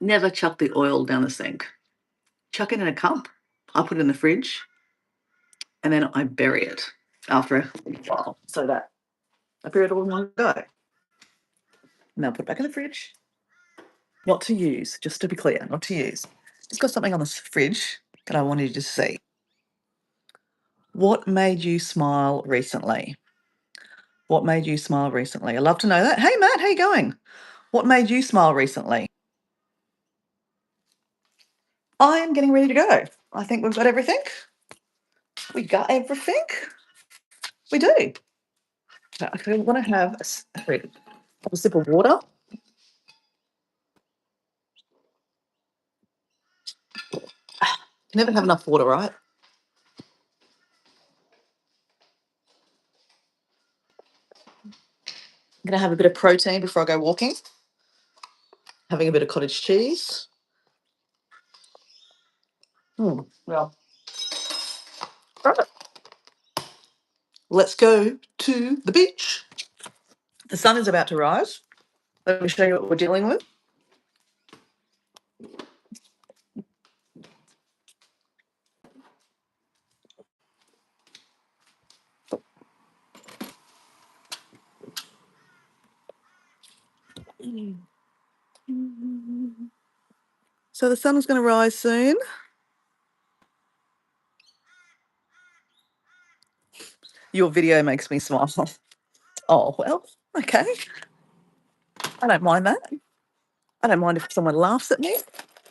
Never chuck the oil down the sink. Chuck it in a cup. I put it in the fridge, and then I bury it after a while so that I bury it all in one go. And I'll put it back in the fridge. Not to use, just to be clear, not to use. Just got something on the fridge that I wanted you to see. What made you smile recently? What made you smile recently? I'd love to know that. Hey, Matt, how you going? What made you smile recently? I am getting ready to go. I think we've got everything. We got everything. We do. I want to have a sip of water. You never have enough water, right? I'm going to have a bit of protein before I go walking. Having a bit of cottage cheese. Well, right. Let's go to the beach. The sun is about to rise. Let me show you what we're dealing with. So the sun is going to rise soon. Your video makes me smile. Oh, well, okay. I don't mind that. I don't mind if someone laughs at me.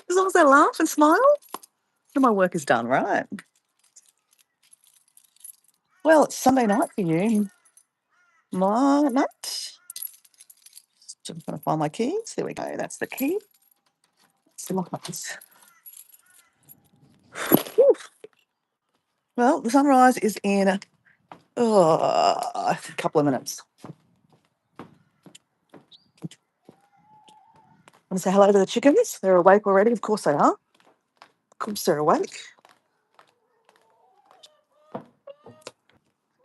As long as they laugh and smile, then my work is done, right? Well, it's Sunday night for you, Matt. So I'm going to find my keys. There we go. That's the key. Let's lock up this. Whew. Well, the sunrise is in a couple of minutes. I want to say hello to the chickens. They're awake already. Of course they are. Of course they're awake.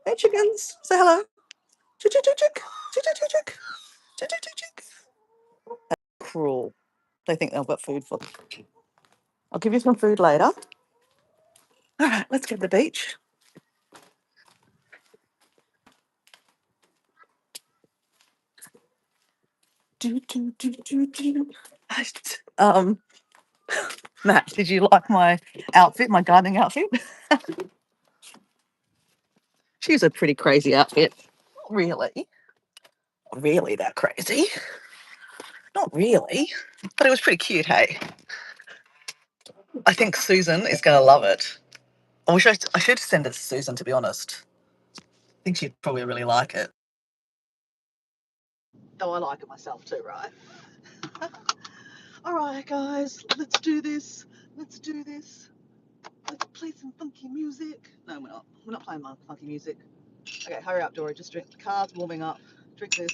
Hey, chickens. Say hello. Chick, chick, chick, chick. Chick, chick, chick, chick. Chick, chick, chick, chick. Cruel. They think they've got food for them. I'll give you some food later. All right, let's get to the beach. Do, do, do, do, do. Matt, did you like my outfit, my gardening outfit? She's a pretty crazy outfit. Not really. Not really that crazy. Not really. But it was pretty cute, hey? I think Susan is going to love it. I wish I should send it to Susan, to be honest. I think she'd probably really like it. Though I like it myself too, right? All right, guys, let's do this. Let's do this. Let's play some funky music. No, we're not. We're not playing funky music. Okay, hurry up, Dory. Just drink. The car's warming up. Drink this.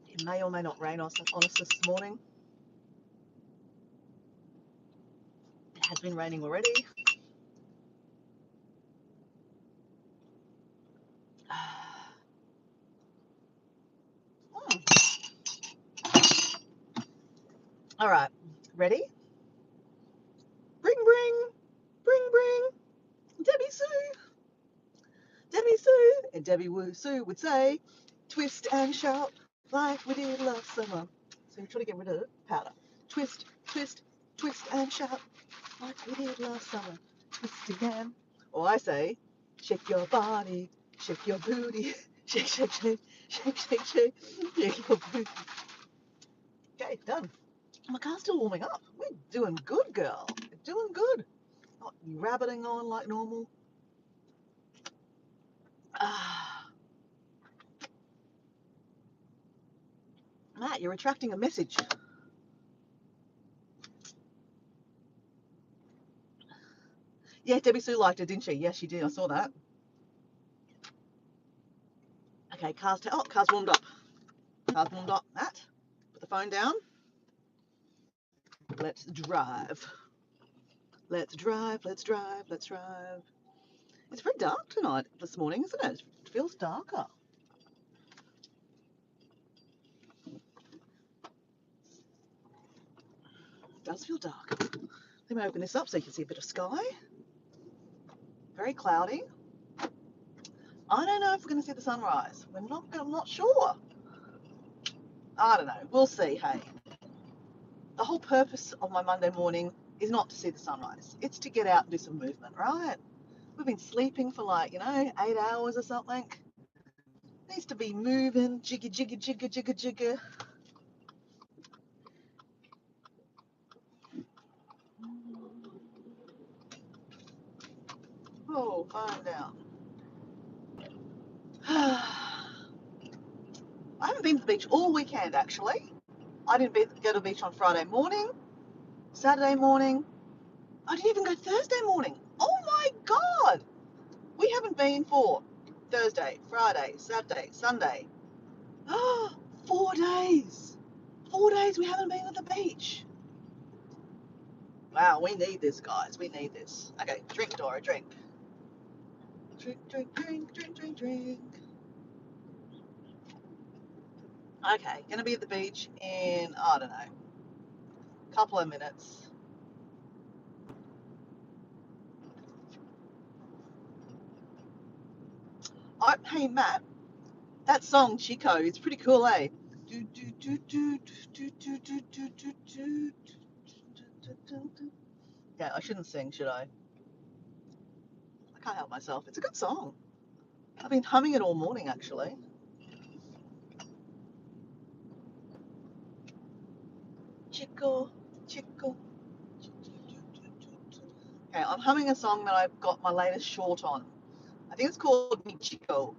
It may or may not rain on us this morning. It has been raining already. All right, ready? Bring, bring, Debbie Sue. Debbie Sue. And Debbie Sue would say, twist and shout like we did last summer. So we're trying to get rid of powder. Twist, twist, twist and shout like we did last summer. Twist again. Or I say, shake your body, shake your booty, shake, shake, shake, shake, shake, shake, shake your booty. Okay, done. My car's still warming up. We're doing good, girl. We're doing good. Not rabbiting on like normal. Matt, you're retracting a message. Yeah, Debbie Sue liked it, didn't she? Yes, she did. I saw that. Okay, car's warmed up. Car's warmed up. Matt, put the phone down. Let's drive. Let's drive. Let's drive. Let's drive. It's very dark tonight, this morning, isn't it? It feels darker. It does feel dark. Let me open this up so you can see a bit of sky. Very cloudy. I don't know if we're going to see the sunrise. I'm not sure. I don't know. We'll see, hey. The whole purpose of my Monday morning is not to see the sunrise. It's to get out and do some movement, right? We've been sleeping for 8 hours or something. Needs to be moving, jiggy, jiggy, jiggy, jiggy, jiggy. Oh, phone down. I haven't been to the beach all weekend, actually. I didn't go to the beach on Friday morning, Saturday morning. I didn't even go Thursday morning. Oh my God! We haven't been for Thursday, Friday, Saturday, Sunday. 4 days. 4 days we haven't been at the beach. Wow, we need this, guys. We need this. Okay, drink, Dora, drink. Drink, drink, drink, drink, drink, drink. Okay, gonna be at the beach in, I don't know, a couple of minutes. Hey, Matt, that song, Chico, is pretty cool, eh? Yeah, I shouldn't sing, should I? I can't help myself. It's a good song. I've been humming it all morning, actually. Chico, Chico. Okay, I'm humming a song that I've got my latest short on. I think it's called Mi Chico,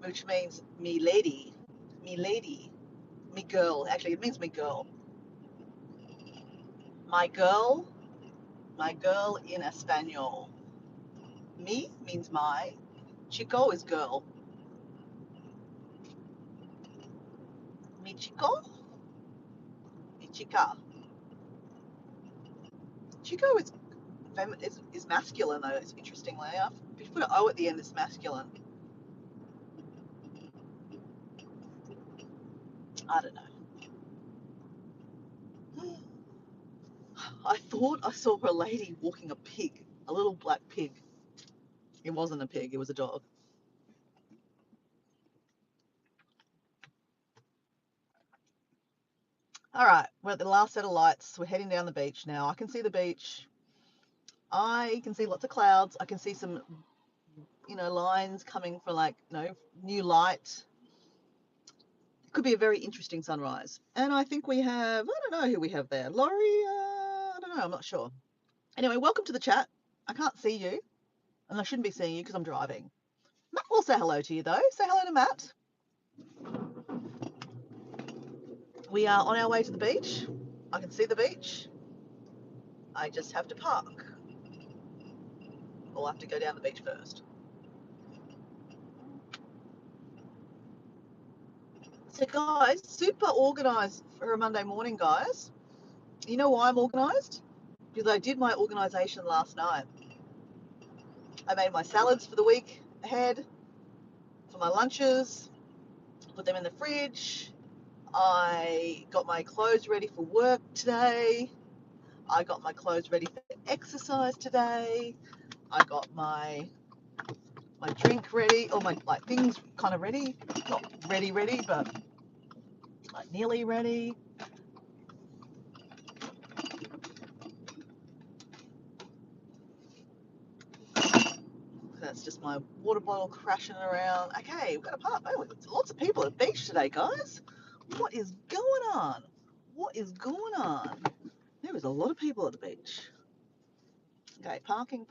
which means me lady, me lady, me girl. Actually, it means me girl. My girl, my girl in Espanol. Me means my. Chico is girl. Mi chico, mi chica. Chico is masculine though. It's interestingly, if you put an O at the end, it's masculine. I don't know. I thought I saw a lady walking a pig, a little black pig. It wasn't a pig, it was a dog. All right, we're at the last set of lights. We're heading down the beach now. I can see the beach. I can see lots of clouds. I can see some, lines coming for new light. It could be a very interesting sunrise. And I think we have, I don't know who we have there. Laurie, I don't know, I'm not sure. Anyway, welcome to the chat. I can't see you, and I shouldn't be seeing you because I'm driving. Matt will say hello to you though. Say hello to Matt. We are on our way to the beach. I can see the beach. I just have to park. We'll have to go down the beach first. So guys, super organised for a Monday morning, guys. You know why I'm organised? Because I did my organisation last night. I made my salads for the week ahead, for my lunches, put them in the fridge. I got my clothes ready for work today. I got my clothes ready for exercise today. I got my drink ready, or my things kind of ready. Not ready, but nearly ready. That's just my water bottle crashing around. Okay, we've got a park. Oh, lots of people at the beach today, guys. What is going on? What is going on? There is a lot of people at the beach. Okay, parking.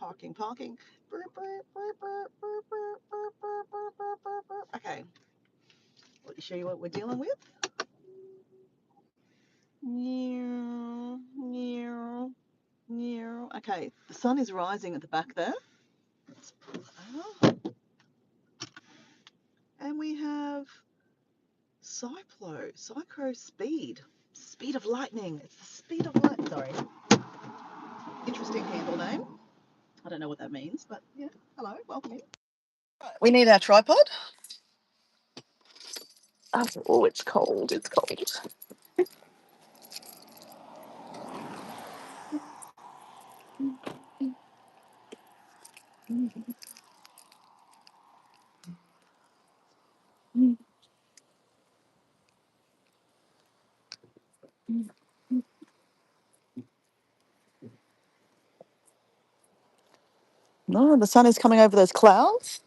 Okay, let me show you what we're dealing with. Okay, the sun is rising at the back there. Let's pull that over. And we have Cyclo Speed of Lightning. It's the speed of light. Sorry. Interesting handle name. I don't know what that means, but yeah. Hello, welcome in. We need our tripod. Oh, it's cold. It's cold. No, the sun is coming over those clouds.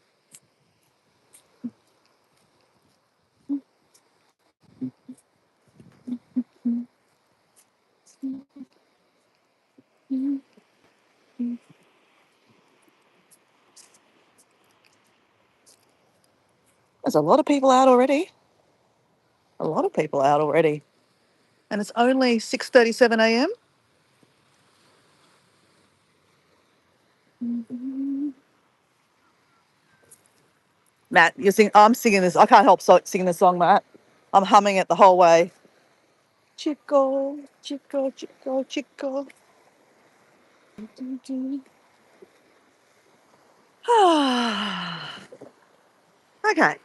There's a lot of people out already. And it's only 6:37 a.m. Matt, you're singing. I'm singing this. I can't help singing this song, Matt. I'm humming it the whole way. Chico, Chico, Chico, Chico. Okay.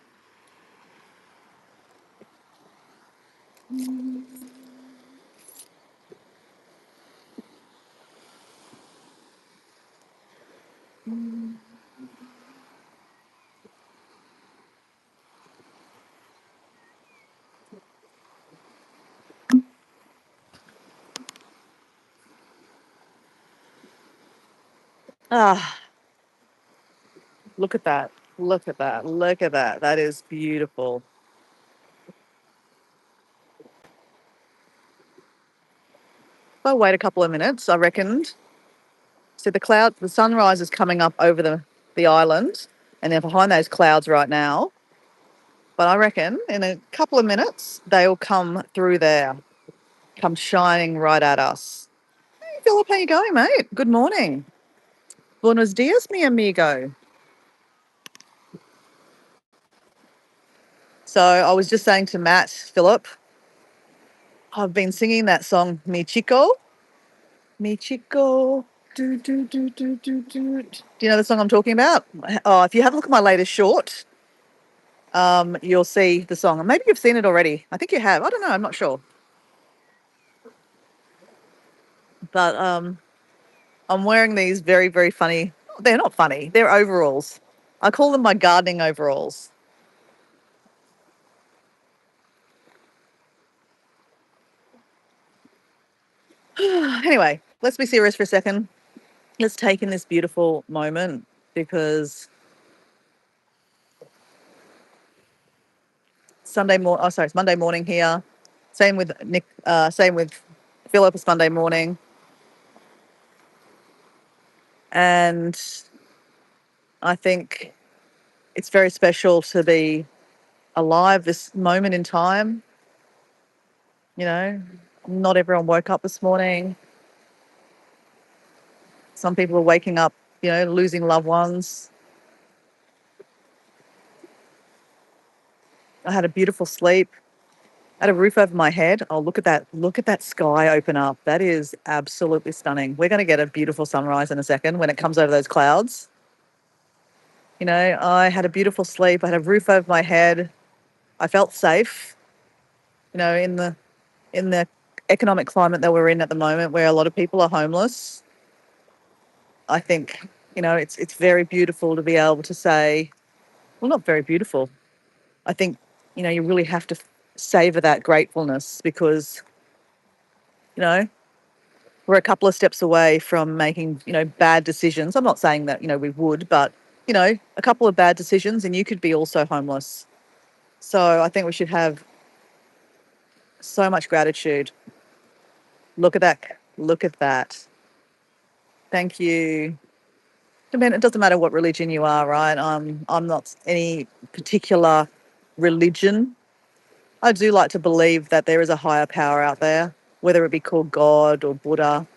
Ah, look at that. Look at that. Look at that. That is beautiful. If I wait a couple of minutes, I reckoned. So the sunrise is coming up over the island, and they're behind those clouds right now. But I reckon in a couple of minutes, they'll come through there, come shining right at us. Hey, Philip, how you going, mate? Good morning. Buenos dias, mi amigo. So I was just saying to Matt, Philip, I've been singing that song, Mi Chico. Mi Chico. Do, do, do, do, do, do. Do you know the song I'm talking about? Oh, if you have a look at my latest short, you'll see the song. Maybe you've seen it already. I think you have. I don't know. I'm not sure. But I'm wearing these very, very funny. They're not funny. They're overalls. I call them my gardening overalls. Anyway, let's be serious for a second. Let's take in this beautiful moment because it's Monday morning here. Same with Nick. Same with Philip. It's Monday morning, and I think it's very special to be alive this moment in time. You know, not everyone woke up this morning. Some people are waking up, losing loved ones. I had a beautiful sleep. I had a roof over my head. Oh, look at that. Look at that sky open up. That is absolutely stunning. We're going to get a beautiful sunrise in a second when it comes over those clouds. I had a beautiful sleep. I had a roof over my head. I felt safe, in the economic climate that we're in at the moment where a lot of people are homeless. I think, it's very beautiful to be able to say, well, not very beautiful. I think, you really have to savor that gratefulness because, you know, we're a couple of steps away from making, bad decisions. I'm not saying that, we would, but, a couple of bad decisions and you could be also homeless. So I think we should have so much gratitude. Look at that. Look at that. Thank you. I mean, it doesn't matter what religion you are, right? I'm not any particular religion. I do like to believe that there is a higher power out there, whether it be called God or Buddha,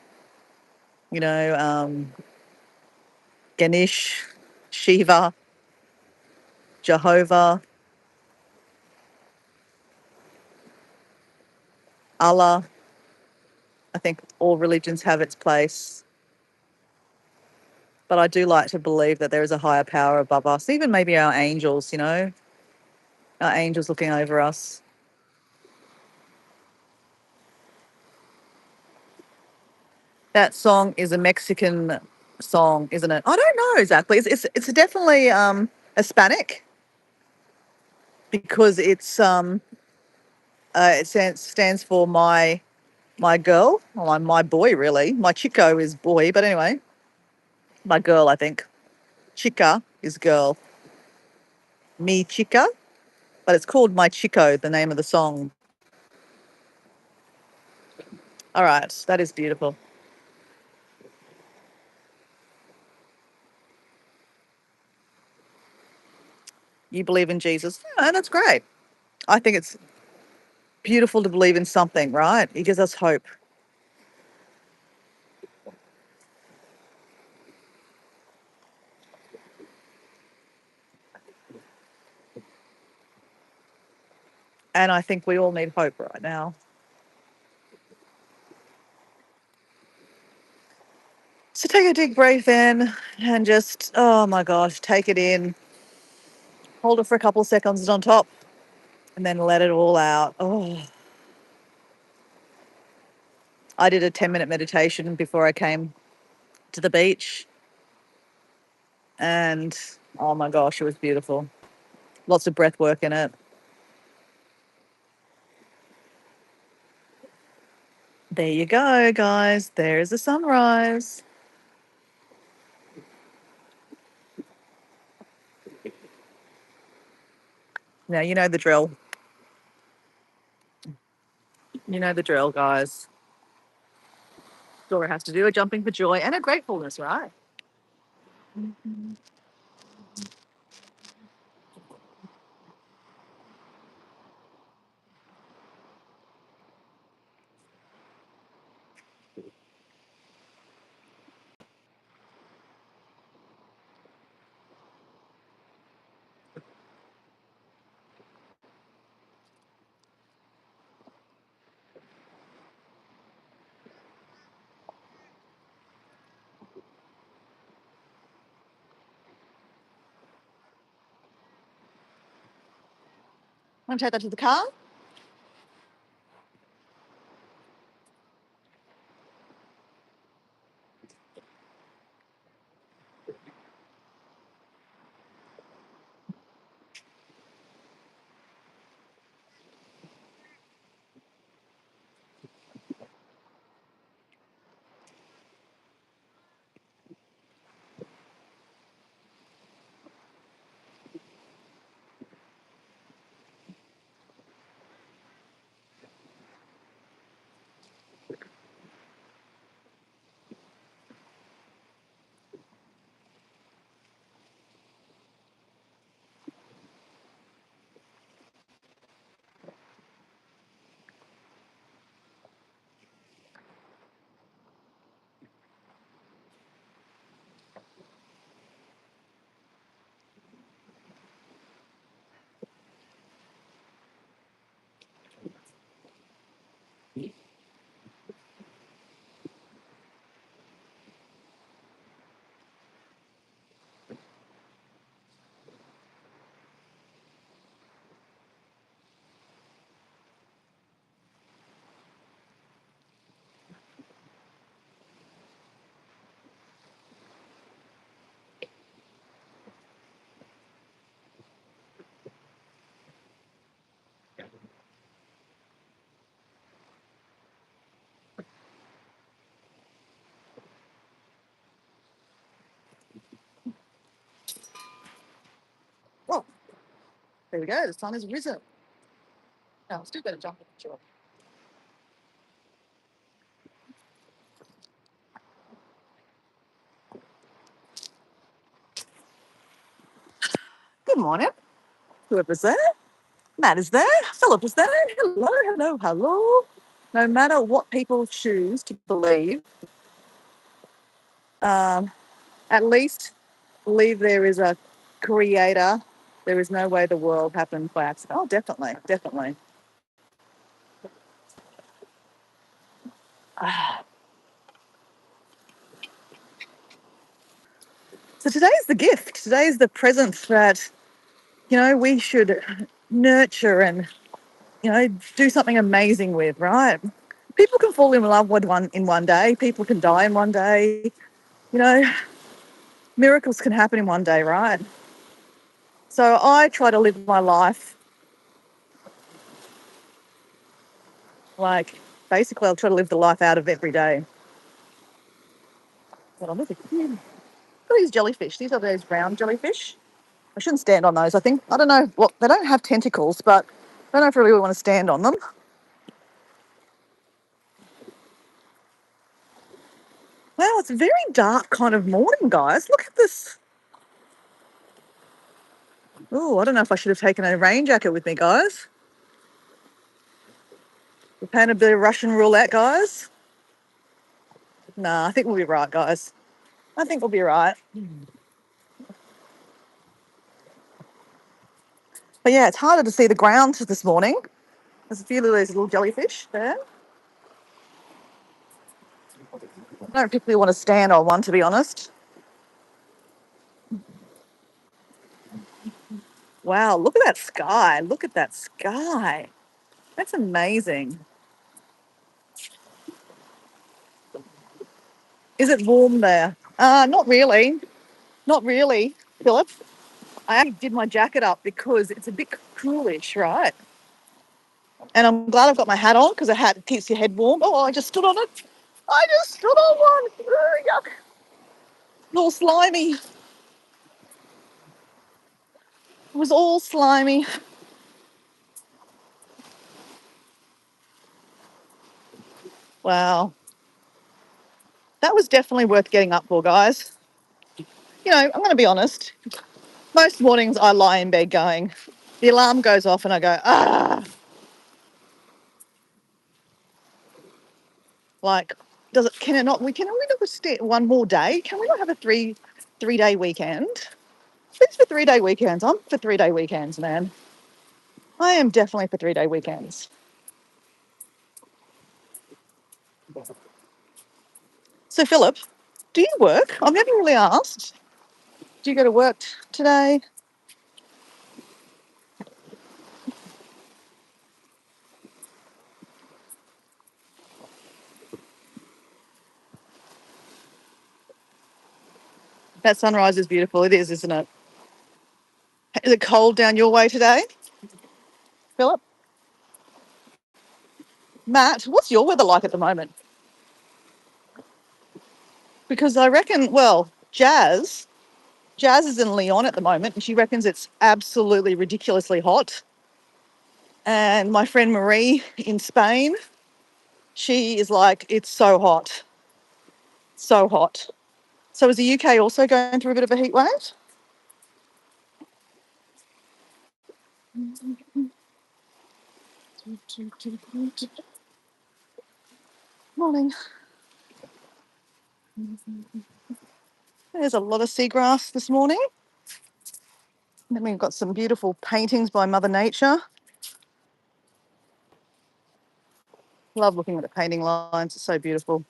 you know, um, Ganesh, Shiva, Jehovah, Allah. I think all religions have its place. But I do like to believe that there is a higher power above us, even maybe our angels, our angels looking over us. That song is a Mexican song, isn't it? I don't know exactly. It's definitely Hispanic because it stands for my girl, or my boy really. My chico is boy, but anyway, my girl I think. Chica is girl. Mi chica, but it's called My Chico, the name of the song. All right, that is beautiful. You believe in Jesus? Yeah, that's great. I think it's beautiful to believe in something, right? He gives us hope. And I think we all need hope right now. So take a deep breath in and just, oh my gosh, take it in. Hold it for a couple of seconds on top and then let it all out. Oh, I did a 10-minute meditation before I came to the beach. And oh my gosh, it was beautiful. Lots of breath work in it. There you go, guys. There's the sunrise. Now, you know the drill. You know the drill, guys. Dora has to do a jumping for joy and a gratefulness, right? Want to take that to the car? There we go. The sun has risen. No, still got to jump in the shore. Good morning. Whoever's there. Matt is there. Philip is there. Hello, hello, hello. No matter what people choose to believe, um, at least believe there is a creator. There is no way the world happened by accident. Oh, definitely, definitely. So today's the gift. Today's the present that, we should nurture and, do something amazing with, right? People can fall in love with one in one day. People can die in one day. You know, miracles can happen in one day, right? So I try to live my life like, basically, I'll try to live the life out of every day. Hold on, look at these jellyfish. These are those brown jellyfish. I shouldn't stand on those, I think. I don't know. Well, they don't have tentacles, but I don't know if I really want to stand on them. Wow, it's a very dark kind of morning, guys. Look at this. Oh, I don't know if I should have taken a rain jacket with me, guys. We're playing a bit of Russian roulette, guys. Nah, I think we'll be right, guys. I think we'll be right. But yeah, it's harder to see the ground this morning. There's a few of those little jellyfish there. I don't particularly want to stand on one, to be honest. Wow, look at that sky. Look at that sky. That's amazing. Is it warm there? Not really. Not really, Philip. I actually did my jacket up because it's a bit coolish, right? And I'm glad I've got my hat on because a hat keeps your head warm. Oh, I just stood on it. I just stood on one. Yuck. All slimy. It was all slimy. Wow. That was definitely worth getting up for, guys. I'm going to be honest. Most mornings I lie in bed going, the alarm goes off and I go, ah. Like, can it not, can we not stay one more day? Can we not have a three-day weekend? It's for 3-day weekends. I'm for 3-day weekends, man. I am definitely for 3-day weekends. So, Philip, do you work? I've never really asked. Do you go to work today? That sunrise is beautiful. It is, isn't it? Is it cold down your way today, Philip? Matt, what's your weather like at the moment? Because I reckon, well, Jazz is in Leon at the moment, and she reckons it's absolutely ridiculously hot. And my friend Marie in Spain, she is like, it's so hot, so hot. So is the UK also going through a bit of a heat wave? Morning. There's a lot of seagrass this morning. And then we've got some beautiful paintings by Mother Nature. Love looking at the painting lines. It's so beautiful.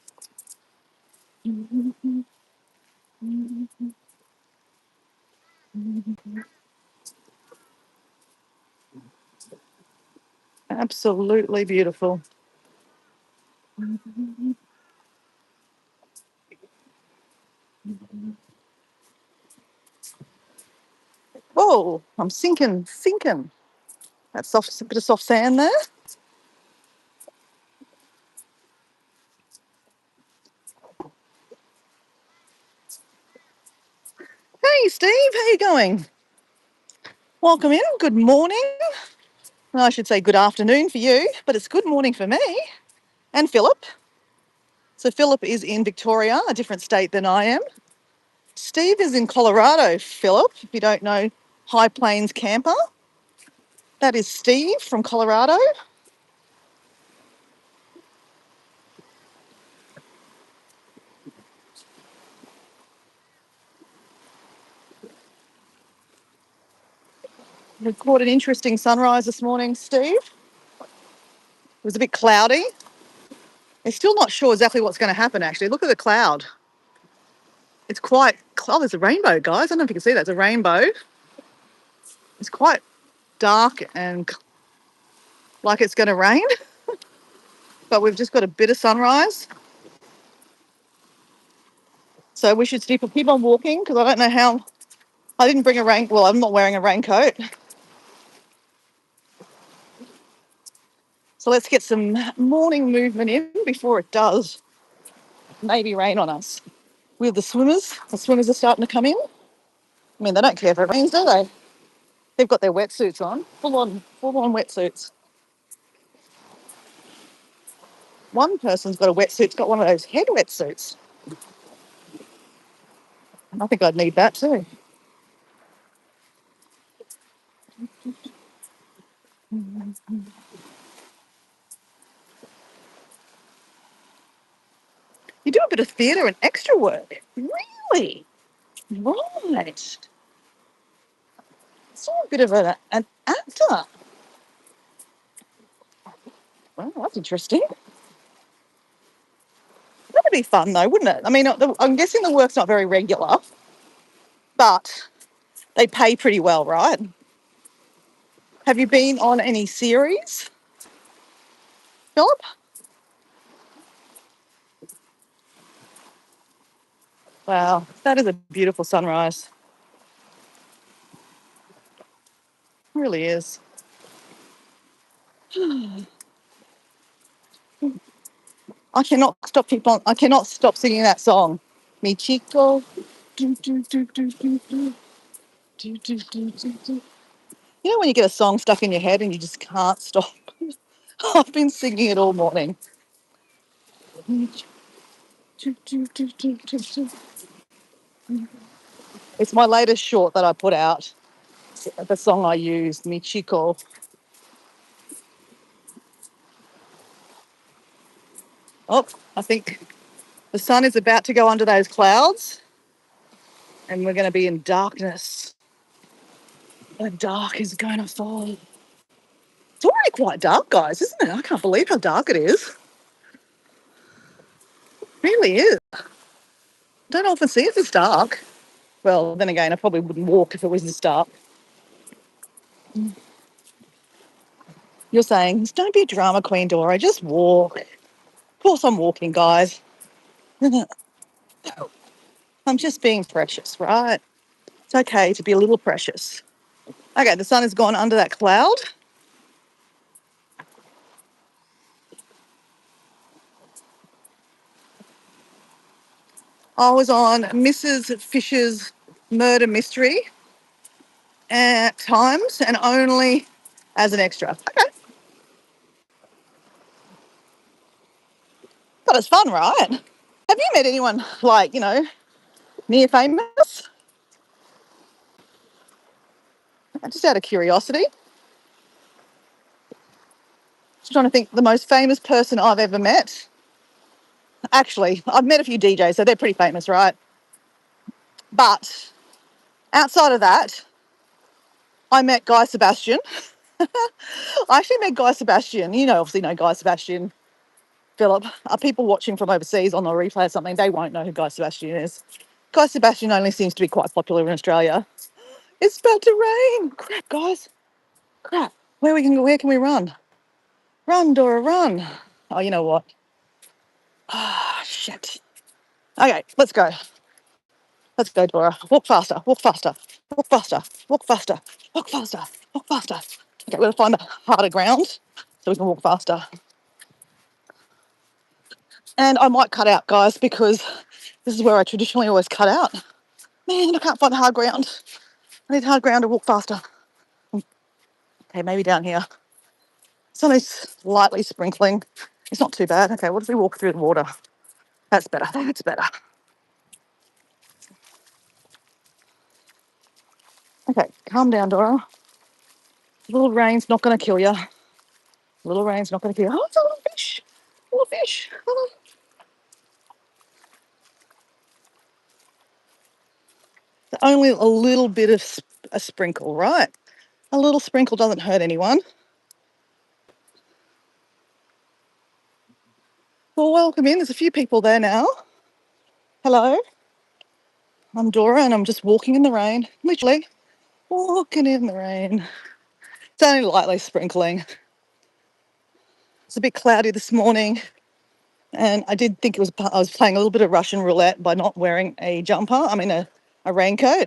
Absolutely beautiful. Oh, I'm sinking. That's soft, a bit of soft sand there. Hey, Steve, how you going? Welcome in. Good morning. Well, I should say good afternoon for you, but it's good morning for me and Philip. So Philip is in Victoria, a different state than I am. Steve is in Colorado, Philip, if you don't know High Plains Camper. That is Steve from Colorado. We caught an interesting sunrise this morning, Steve. It was a bit cloudy. They're still not sure exactly what's going to happen, actually. Look at the cloud. It's quite, oh, there's a rainbow, guys. I don't know if you can see that. It's a rainbow. It's quite dark and like it's going to rain, but we've just got a bit of sunrise. So we should keep on walking because I don't know how, I didn't bring a rain, well, I'm not wearing a raincoat. So let's get some morning movement in before it does maybe rain on us. We have the swimmers. The swimmers are starting to come in. I mean, they don't care if it rains, do they? They've got their wetsuits on, full on wetsuits. One person's got a wetsuit, it's got one of those head wetsuits. I think I'd need that too. You do a bit of theatre and extra work. Really? Right. So a bit of an actor. Well, that's interesting. That'd be fun though, wouldn't it? I mean, I'm guessing the work's not very regular, but they pay pretty well, right? Have you been on any series, Philip? Wow, that is a beautiful sunrise. It really is. I cannot stop singing that song. Mi chico. Do, do, do, do, do, do. Do, do, do, do, do. You know when you get a song stuck in your head and you just can't stop? I've been singing it all morning. It's my latest short that I put out. It's the song I used, Mi Chico. Oh, I think the sun is about to go under those clouds and we're going to be in darkness. The dark is going to fall. It's already quite dark, guys, isn't it? I can't believe how dark it is. It really is. I don't often see it this dark. Well, then again, I probably wouldn't walk if it was this dark. You're saying, don't be a drama queen, Dora, just walk. Of course I'm walking, guys. I'm just being precious, right? It's okay to be a little precious. Okay, the sun has gone under that cloud. I was on Mrs. Fisher's murder mystery at times and only as an extra. Okay. But it's fun, right? Have you met anyone like, near famous? Just out of curiosity. Just trying to think the most famous person I've ever met. Actually, I've met a few DJs, so they're pretty famous, right? But outside of that, I met Guy Sebastian. I actually met Guy Sebastian. You know, obviously know Guy Sebastian, Philip. Are people watching from overseas on the replay or something? They won't know who Guy Sebastian is. Guy Sebastian only seems to be quite popular in Australia. It's about to rain. Crap, guys. Crap. Where can we run? Run, Dora, run. Oh, you know what? Ah, shit. Okay, let's go. Let's go, Dora. Walk faster, walk faster, walk faster, walk faster, walk faster, walk faster. Okay, we're going to find the harder ground so we can walk faster. And I might cut out, guys, because this is where I traditionally always cut out. Man, I can't find the hard ground. I need hard ground to walk faster. Okay, maybe down here. It's only lightly sprinkling. It's not too bad. Okay, what if we walk through the water? That's better. That's better. Okay, calm down, Dora. Little rain's not going to kill you. Little rain's not going to kill you. Oh, it's a little fish. Little fish. Oh. Only a little bit of a sprinkle, right? A little sprinkle doesn't hurt anyone. Well, welcome in. There's a few people there now. Hello. I'm Dora and I'm just walking in the rain. Literally walking in the rain. It's only lightly sprinkling. It's a bit cloudy this morning. And I did think I was playing a little bit of Russian roulette by not wearing a jumper. I mean, a raincoat.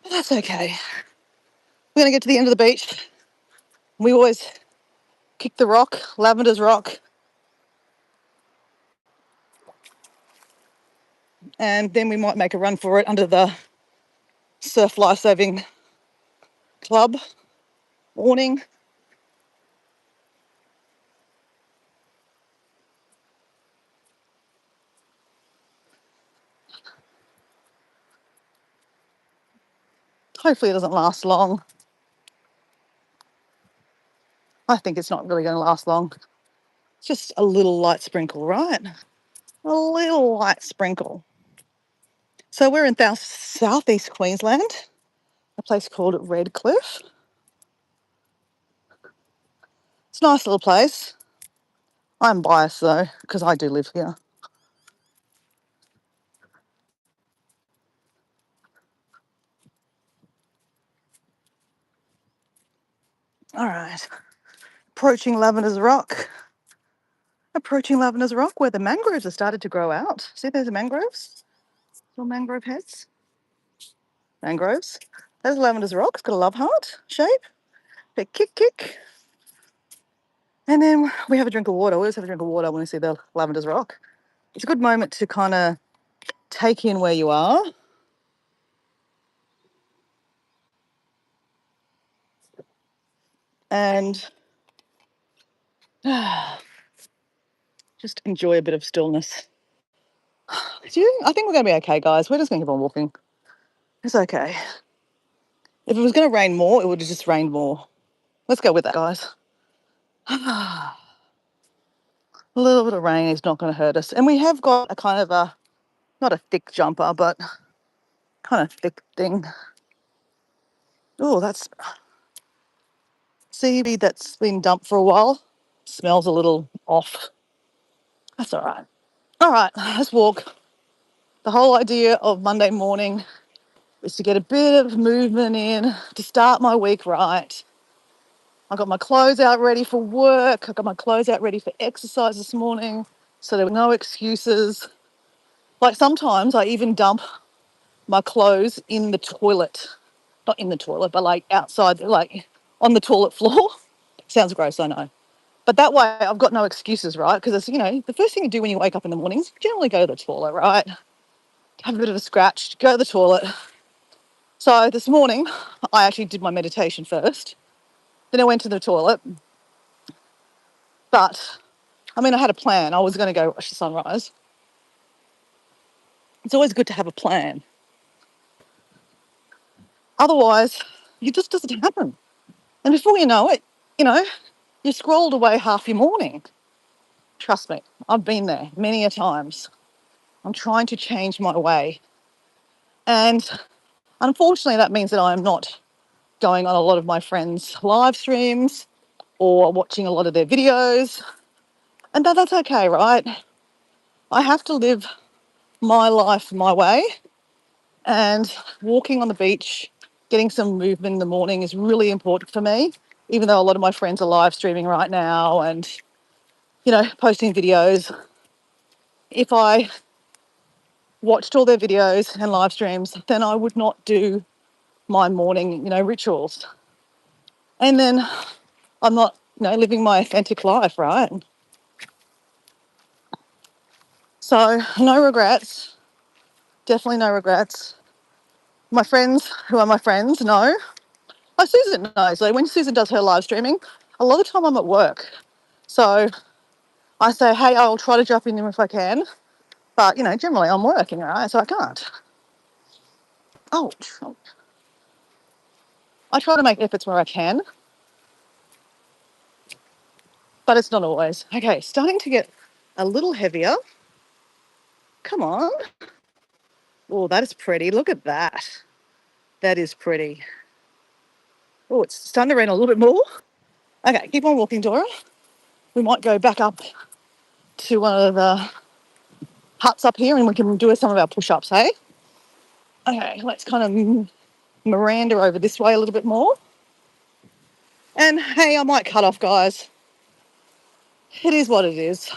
But that's okay. We're going to get to the end of the beach. We always kick the rock, Lavender's Rock. And then we might make a run for it under the Surf Lifesaving Club awning. Hopefully it doesn't last long. I think it's not really going to last long. It's just a little light sprinkle, right? A little light sprinkle. So we're in southeast Queensland, a place called Redcliffe. It's a nice little place. I'm biased though, because I do live here. All right, approaching Lavender's Rock. Approaching Lavender's Rock where the mangroves have started to grow out. See, there's the mangroves. Little mangrove heads. Mangroves. There's Lavender's Rock. It's got a love heart shape. Bit kick. And then we have a drink of water. We always have a drink of water when we see the Lavender's Rock. It's a good moment to kind of take in where you are. And just enjoy a bit of stillness. I think we're going to be okay, guys. We're just going to keep on walking. It's okay. If it was going to rain more, it would have just rained more. Let's go with that, guys. A little bit of rain is not going to hurt us. And we have got a kind of not a thick jumper, but kind of thick thing. Oh, that's seaweed that's been dumped for a while. Smells a little off. That's all right. All right, let's walk. The whole idea of Monday morning is to get a bit of movement in, to start my week right. I got my clothes out ready for work. I got my clothes out ready for exercise this morning. So there were no excuses. Like sometimes I even dump my clothes in the toilet. Not in the toilet, but like outside, like on the toilet floor. Sounds gross, I know. But that way I've got no excuses, right? Because it's, the first thing you do when you wake up in the morning is generally go to the toilet, right? Have a bit of a scratch, go to the toilet. So this morning I actually did my meditation first. Then I went to the toilet. But, I had a plan. I was going to go watch the sunrise. It's always good to have a plan. Otherwise, it just doesn't happen. And before you know it, you scrolled away half your morning. Trust me, I've been there many a times. I'm trying to change my way. And unfortunately, that means that I'm not going on a lot of my friends' live streams or watching a lot of their videos. And that's okay, right? I have to live my life my way. And walking on the beach, getting some movement in the morning is really important for me, even though a lot of my friends are live streaming right now and, posting videos. If I watched all their videos and live streams, then I would not do my morning, rituals. And then I'm not, living my authentic life, right? So no regrets, definitely no regrets. My friends who are my friends know. Oh, Susan knows. So when Susan does her live streaming, a lot of the time I'm at work. So I say, hey, I'll try to jump in if I can. But, you know, generally I'm working, right? So I can't. Ouch. I try to make efforts where I can, but it's not always. Okay, starting to get a little heavier. Come on. Oh, that is pretty. Look at that. That is pretty. Oh, it's starting to rain a little bit more. Okay, keep on walking, Dora. We might go back up to one of the huts up here and we can do some of our push-ups, hey? Okay, let's kind of Miranda over this way a little bit more. And hey, I might cut off, guys. It is what it is.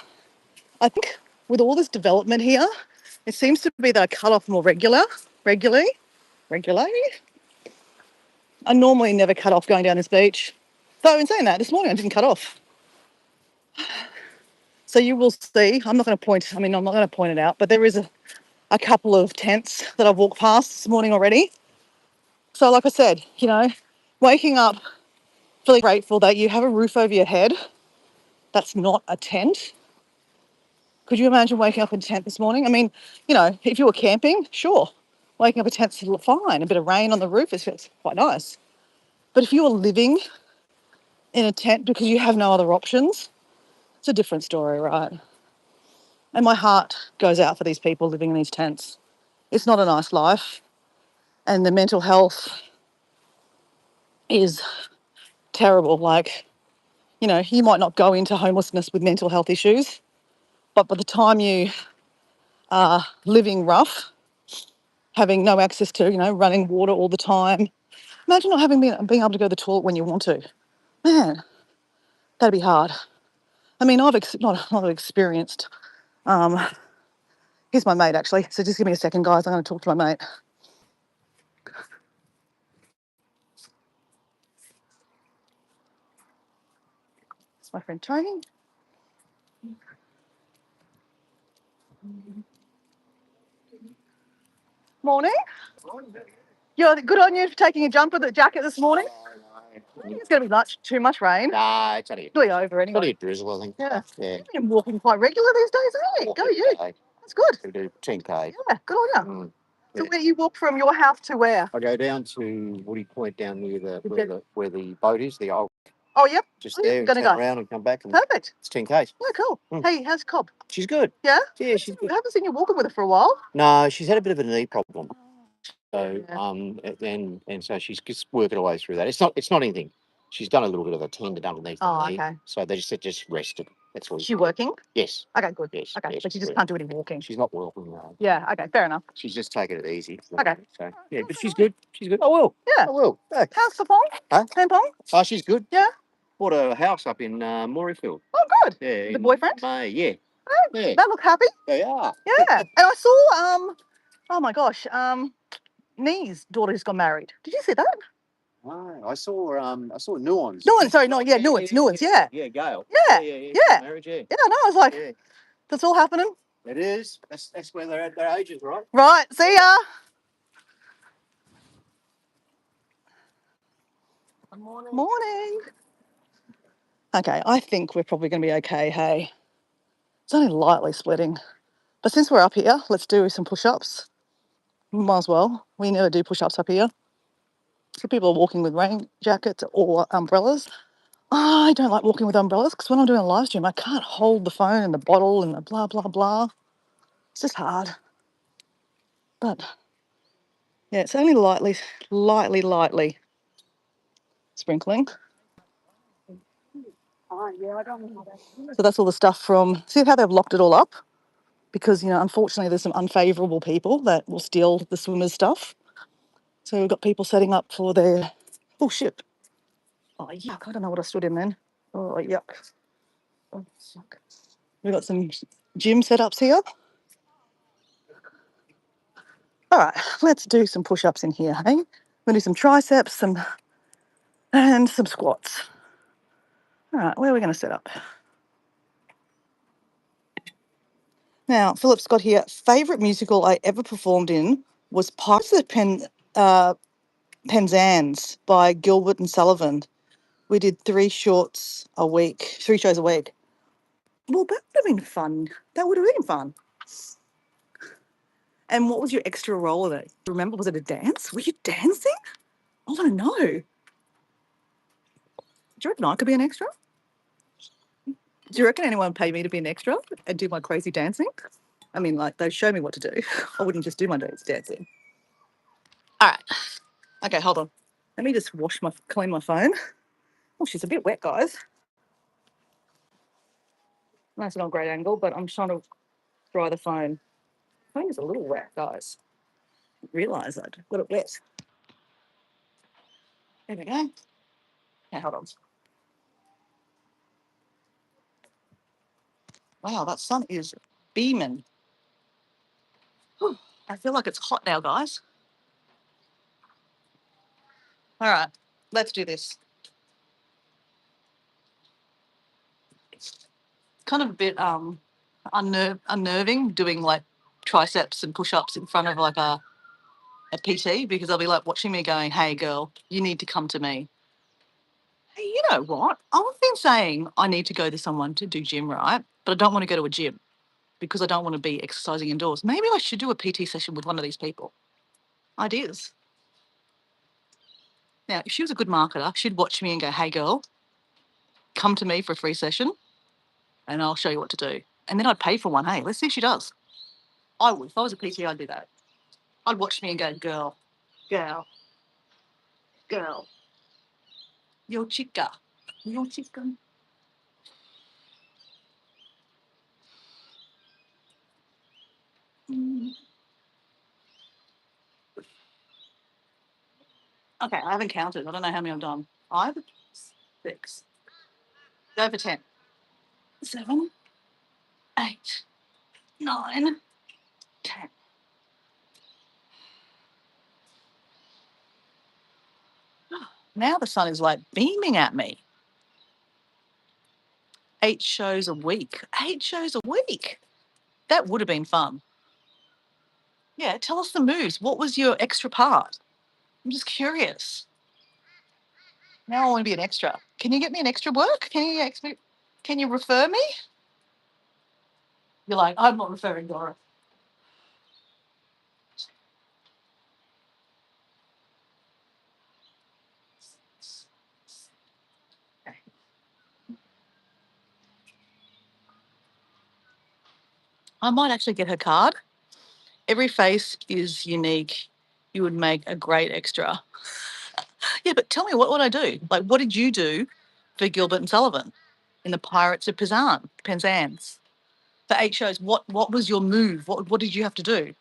I think with all this development here, it seems to be that I cut off more regularly. I normally never cut off going down this beach. Though in saying that, this morning I didn't cut off. So you will see, I'm not going to point it out, but there is a couple of tents that I've walked past this morning already. So like I said, you know, waking up feeling grateful that you have a roof over your head. That's not a tent. Could you imagine waking up in a tent this morning? I mean, you know, if you were camping, sure. Waking up in a tent's fine. A bit of rain on the roof is quite nice. But if you were living in a tent because you have no other options, it's a different story, right? And my heart goes out for these people living in these tents. It's not a nice life. And the mental health is terrible. Like, you know, you might not go into homelessness with mental health issues, but by the time you are living rough, having no access to, you know, running water all the time, imagine not being able to go to the toilet when you want to. Man, that'd be hard. I mean, I've not experienced. Here's my mate, actually. So just give me a second, guys. I'm going to talk to my mate. It's my friend Tony. Morning. You're good on you for taking a jumper, the jacket this morning. I think it's going to be too much rain. Nah, it's only Really over anyway. only a drizzle, I think. Yeah. Yeah. You've been walking quite regular these days, haven't you? Go you. That's good. We do 10K. Yeah, good on you. So Yeah. where you walk from your house to where? I go down to Woody Point down near where the boat is, the old Oh, yep. just there, and turn around and come back, and Perfect. it's 10Ks. Yeah, cool. Hey, how's Cobb? She's good. Yeah? Yeah, she's good. I haven't seen you walking with her for a while. No, she's had a bit of a knee problem. So Yeah. and so she's just working her way through that. It's not anything. She's done a little bit of a tendon underneath the knee. Okay. So they just rested. That's all. Is she working? Yes. Okay, good. Yes. Okay, yes, but she just yeah. can't do any walking. She's not walking now. Yeah, okay, fair enough. She's just taking it easy. Okay. So yeah, but she's good. She's good. I will. Yeah. I will. Yeah. How's Papong? Huh? Pampong? Oh, she's good. Yeah. Bought a house up in Morayfield. Oh, good. Yeah. The boyfriend? May, yeah. Oh, Yeah. they look happy. They are. Yeah. And I saw, oh my gosh, Nee's daughter just got married. Did you see that? Oh, I saw Nuance. Nuance, sorry, no, yeah, Nuance, yeah. Yeah, Gail. Yeah. Yeah. Marriage, yeah. Yeah, no, I was like, Yeah. that's all happening. It is. That's where they're at their ages, right? Right, see ya. Good morning. Morning. Okay, I think we're probably going to be okay, hey. It's only lightly splitting. But since we're up here, let's do some push-ups. Might as well. We never do push-ups up here. So people are walking with rain jackets or umbrellas. I don't like walking with umbrellas because when I'm doing a live stream, I can't hold the phone and the bottle and the blah, blah, blah. It's just hard. But yeah, it's only lightly sprinkling. So that's all the stuff from, see how they've locked it all up? Because, you know, unfortunately there's some unfavourable people that will steal the swimmers' stuff. So we've got people setting up for their, oh shit. Oh yuck, I don't know what I stood in then. Oh yuck. Oh, yuck. We've got some gym setups here. All right, let's do some push-ups in here, hey? We're gonna do some triceps, and some squats. All right, where are we gonna set up? Now, Philip's got here, favourite musical I ever performed in was Pirates of the Penzance by Gilbert and Sullivan. We did 3 shorts a week, 3 shows a week. Well, that would have been fun. That would have been fun. And what was your extra role of it? Remember, was it a dance? Were you dancing? I want to know. Do you reckon I could be an extra? Do you reckon anyone would pay me to be an extra and do my crazy dancing? I mean, like, they show me what to do. I wouldn't just do my dancing. All right. Okay, hold on. Let me just clean my phone. Oh, she's a bit wet, guys. That's not a great angle, but I'm trying to dry the phone. The phone is a little wet, guys. I didn't realise I'd got it wet. There we go. Okay, hold on. Wow, that sun is beaming. Whew, I feel like it's hot now, guys. All right, let's do this. It's kind of a bit unnerving doing like triceps and push-ups in front of like a PT, because they'll be like watching me going, "Hey girl, you need to come to me." Hey, you know what? I've been saying I need to go to someone to do gym, right? But I don't want to go to a gym because I don't want to be exercising indoors. Maybe I should do a PT session with one of these people. Ideas. Now, if she was a good marketer, she'd watch me and go, "Hey girl, come to me for a free session and I'll show you what to do." And then I'd pay for one. Hey, let's see if she does. I would. If I was a PT, I'd do that. I'd watch me and go, "Girl, girl, girl, yo chica, yo chica." Mm. Okay, I haven't counted. I don't know how many I've done. 5, 6, over 10, 7, 8, 9, 10. Now the sun is like beaming at me. 8 shows a week. 8 shows a week. That would have been fun. Yeah, tell us the moves. What was your extra part? I'm just curious. Now I want to be an extra. Can you get me an extra work? Can you refer me? You're like, I'm not referring Dora. Okay. I might actually get her card. Every face is unique. You would make a great extra. Yeah, but tell me, what would I do? Like, what did you do for Gilbert and Sullivan in the Pirates of Penzance? For 8 shows, what was your move? What did you have to do?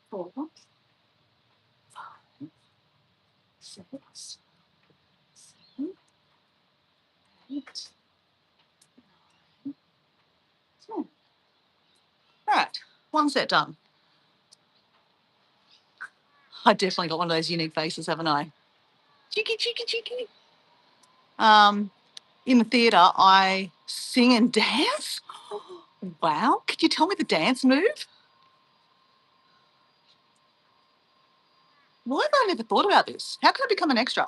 Four, 5, 6, 7, 8, 9, 10. All right, one set done. I definitely got one of those unique faces, haven't I? Cheeky, cheeky, cheeky. In the theatre, I sing and dance. Wow, could you tell me the dance move? Why have I never thought about this? How can I become an extra?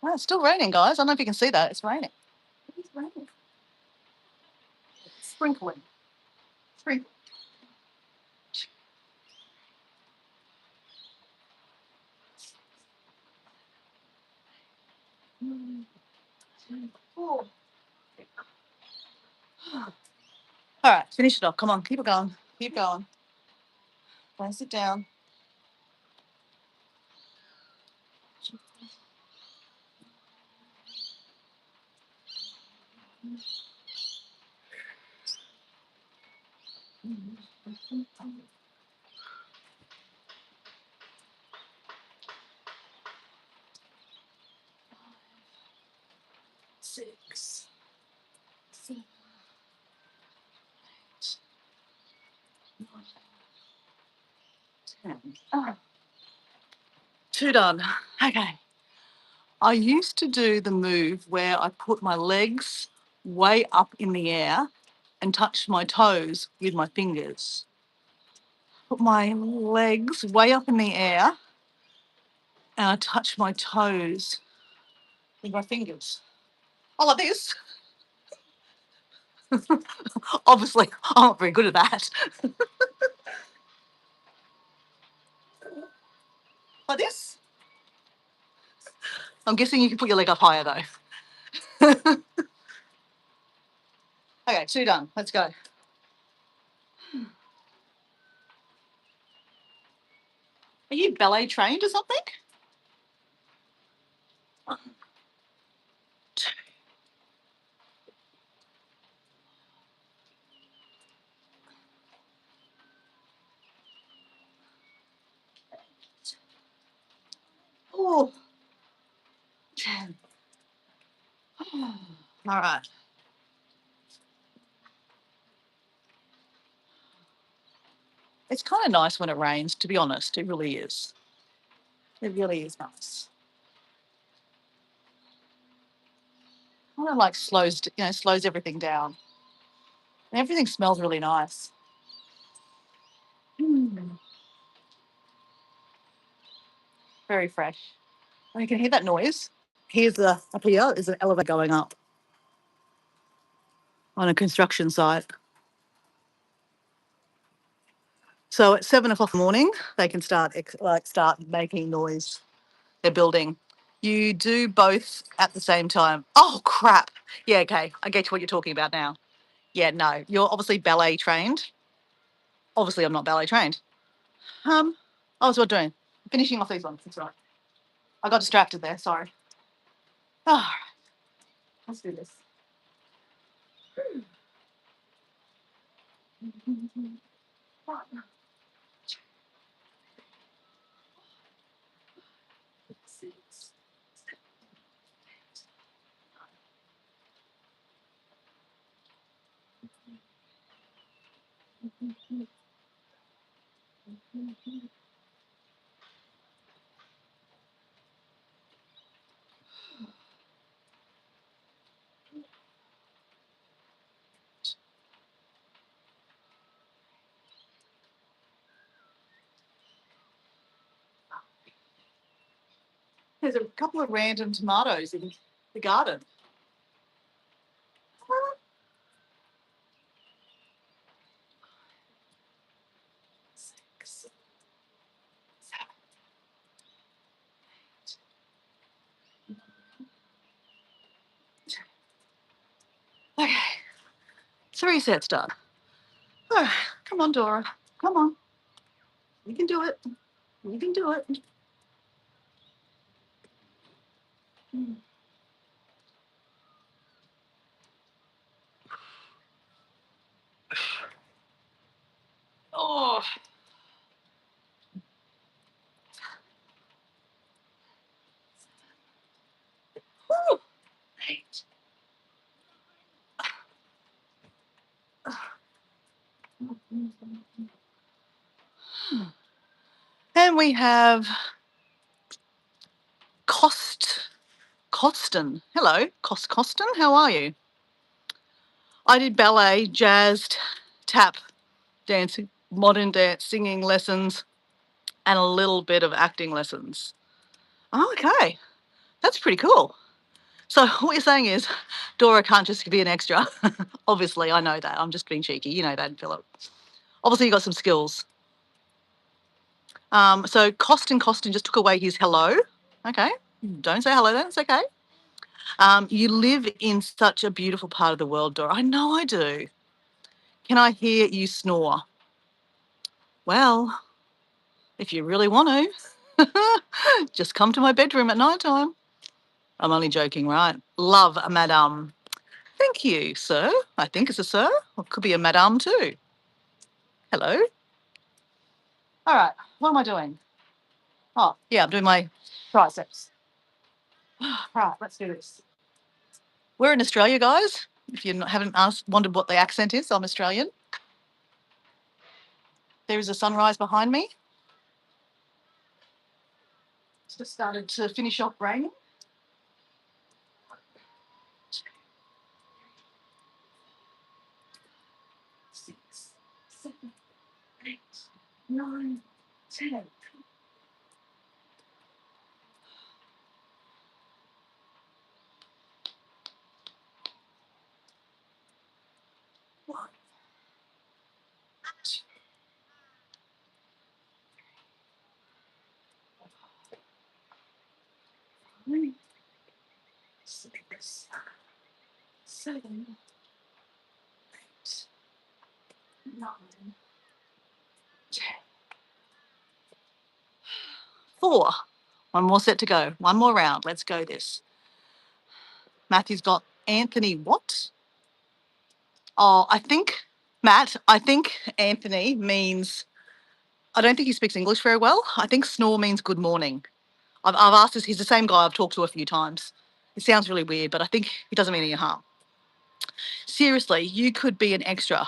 Oh, it's still raining, guys. I don't know if you can see that. It's raining. It's raining. It's sprinkling. Sprinkle. 1, 2, 4. All right, finish it off. Come on, keep it going. Keep going. Don't sit down. 6, 7, 8, 9, 10. Oh. 2 done. Okay. I used to do the move where I put my legs way up in the air and touch my toes with my fingers. Put my legs way up in the air and I touch my toes with my fingers. I like this. Obviously, I'm not very good at that. Like this. I'm guessing you can put your leg up higher though. Okay, 2 done. Let's go. Are you ballet trained or something? 1, 2. Oh, 10. All right. It's kind of nice when it rains, to be honest. It really is. It really is nice. Kind of like slows everything down. And everything smells really nice. Mm, very fresh. And you can hear that noise. Up here is an elevator going up on a construction site. So at 7 o'clock in the morning, they can start making noise. They're building. You do both at the same time. Oh crap! Yeah, okay. I get what you're talking about now. Yeah, no, you're obviously ballet trained. Obviously, I'm not ballet trained. I was what doing? Finishing off these ones. That's right. I got distracted there. Sorry. All right, let's do this. 1, 2, 6, 7, 8, 9. There's a couple of random tomatoes in the garden. 6, 7, 8. Okay, 3 sets done. All right, come on, Dora. Come on. You can do it. You can do it. Oh. 8. And we have Costin. Hello, Costin. How are you? I did ballet, jazz, tap, dancing, modern dance, singing lessons, and a little bit of acting lessons. Oh, okay, that's pretty cool. So what you're saying is Dora can't just be an extra. Obviously, I know that. I'm just being cheeky. You know that, Philip. Obviously, you got some skills. So Costin just took away his hello. Okay, don't say hello then. It's okay. You live in such a beautiful part of the world, Dora. I know I do. Can I hear you snore? Well, if you really want to, just come to my bedroom at night time. I'm only joking, right? Love, madame. Thank you, sir. I think it's a sir. Or it could be a madame too. Hello. All right. What am I doing? Oh, yeah, I'm doing my triceps. Right, let's do this. We're in Australia, guys. If you haven't wondered what the accent is, I'm Australian. There is a sunrise behind me. It's just started to finish off raining. 6, 7, 8, 9, 10. One, 2, 3, 6, 7, 8, 9, 10. 4. One more set to go. One more round. Let's go this. Matthew's got Anthony what? Oh, I think Anthony means, I don't think he speaks English very well. I think snore means good morning. I've asked this, he's the same guy I've talked to a few times. It sounds really weird, but I think it doesn't mean any harm. Seriously, you could be an extra.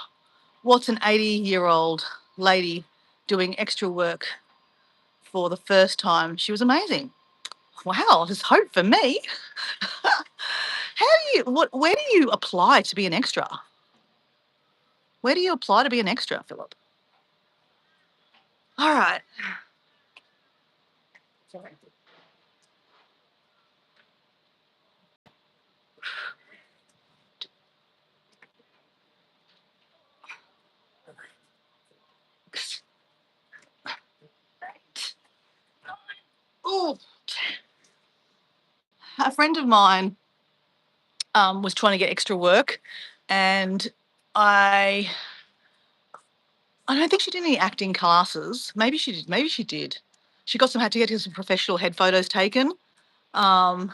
What's an 80-year-old lady doing extra work for the first time? She was amazing. Wow, there's hope for me. Where do you apply to be an extra? Where do you apply to be an extra, Philip? All right. Sorry. Oh, a friend of mine was trying to get extra work, and I don't think she did any acting classes. Maybe she did. Maybe she did. She had to get some professional head photos taken, and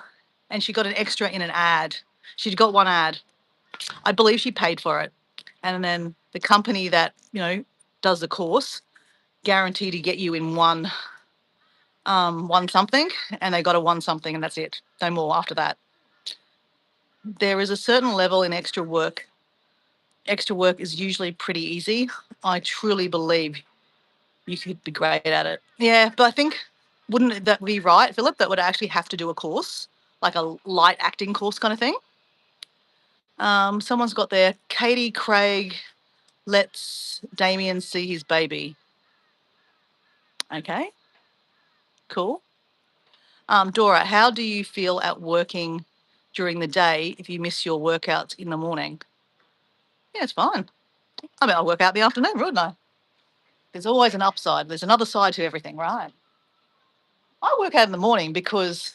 she got an extra in an ad. She'd got one ad. I believe she paid for it, and then the company that does the course guaranteed to get you in one something, and they got a one something, and that's it. No more after that. There is a certain level in extra work. Extra work is usually pretty easy. I truly believe you could be great at it. Yeah, but I think, wouldn't that be right, Philip, that would actually have to do a course, like a light acting course kind of thing? Someone's got there, Katie Craig lets Damien see his baby. Okay, cool. Dora, how do you feel at working during the day if you miss your workouts in the morning? Yeah, it's fine. I mean, I'll work out in the afternoon, wouldn't I? There's always an upside. There's another side to everything, right? I work out in the morning because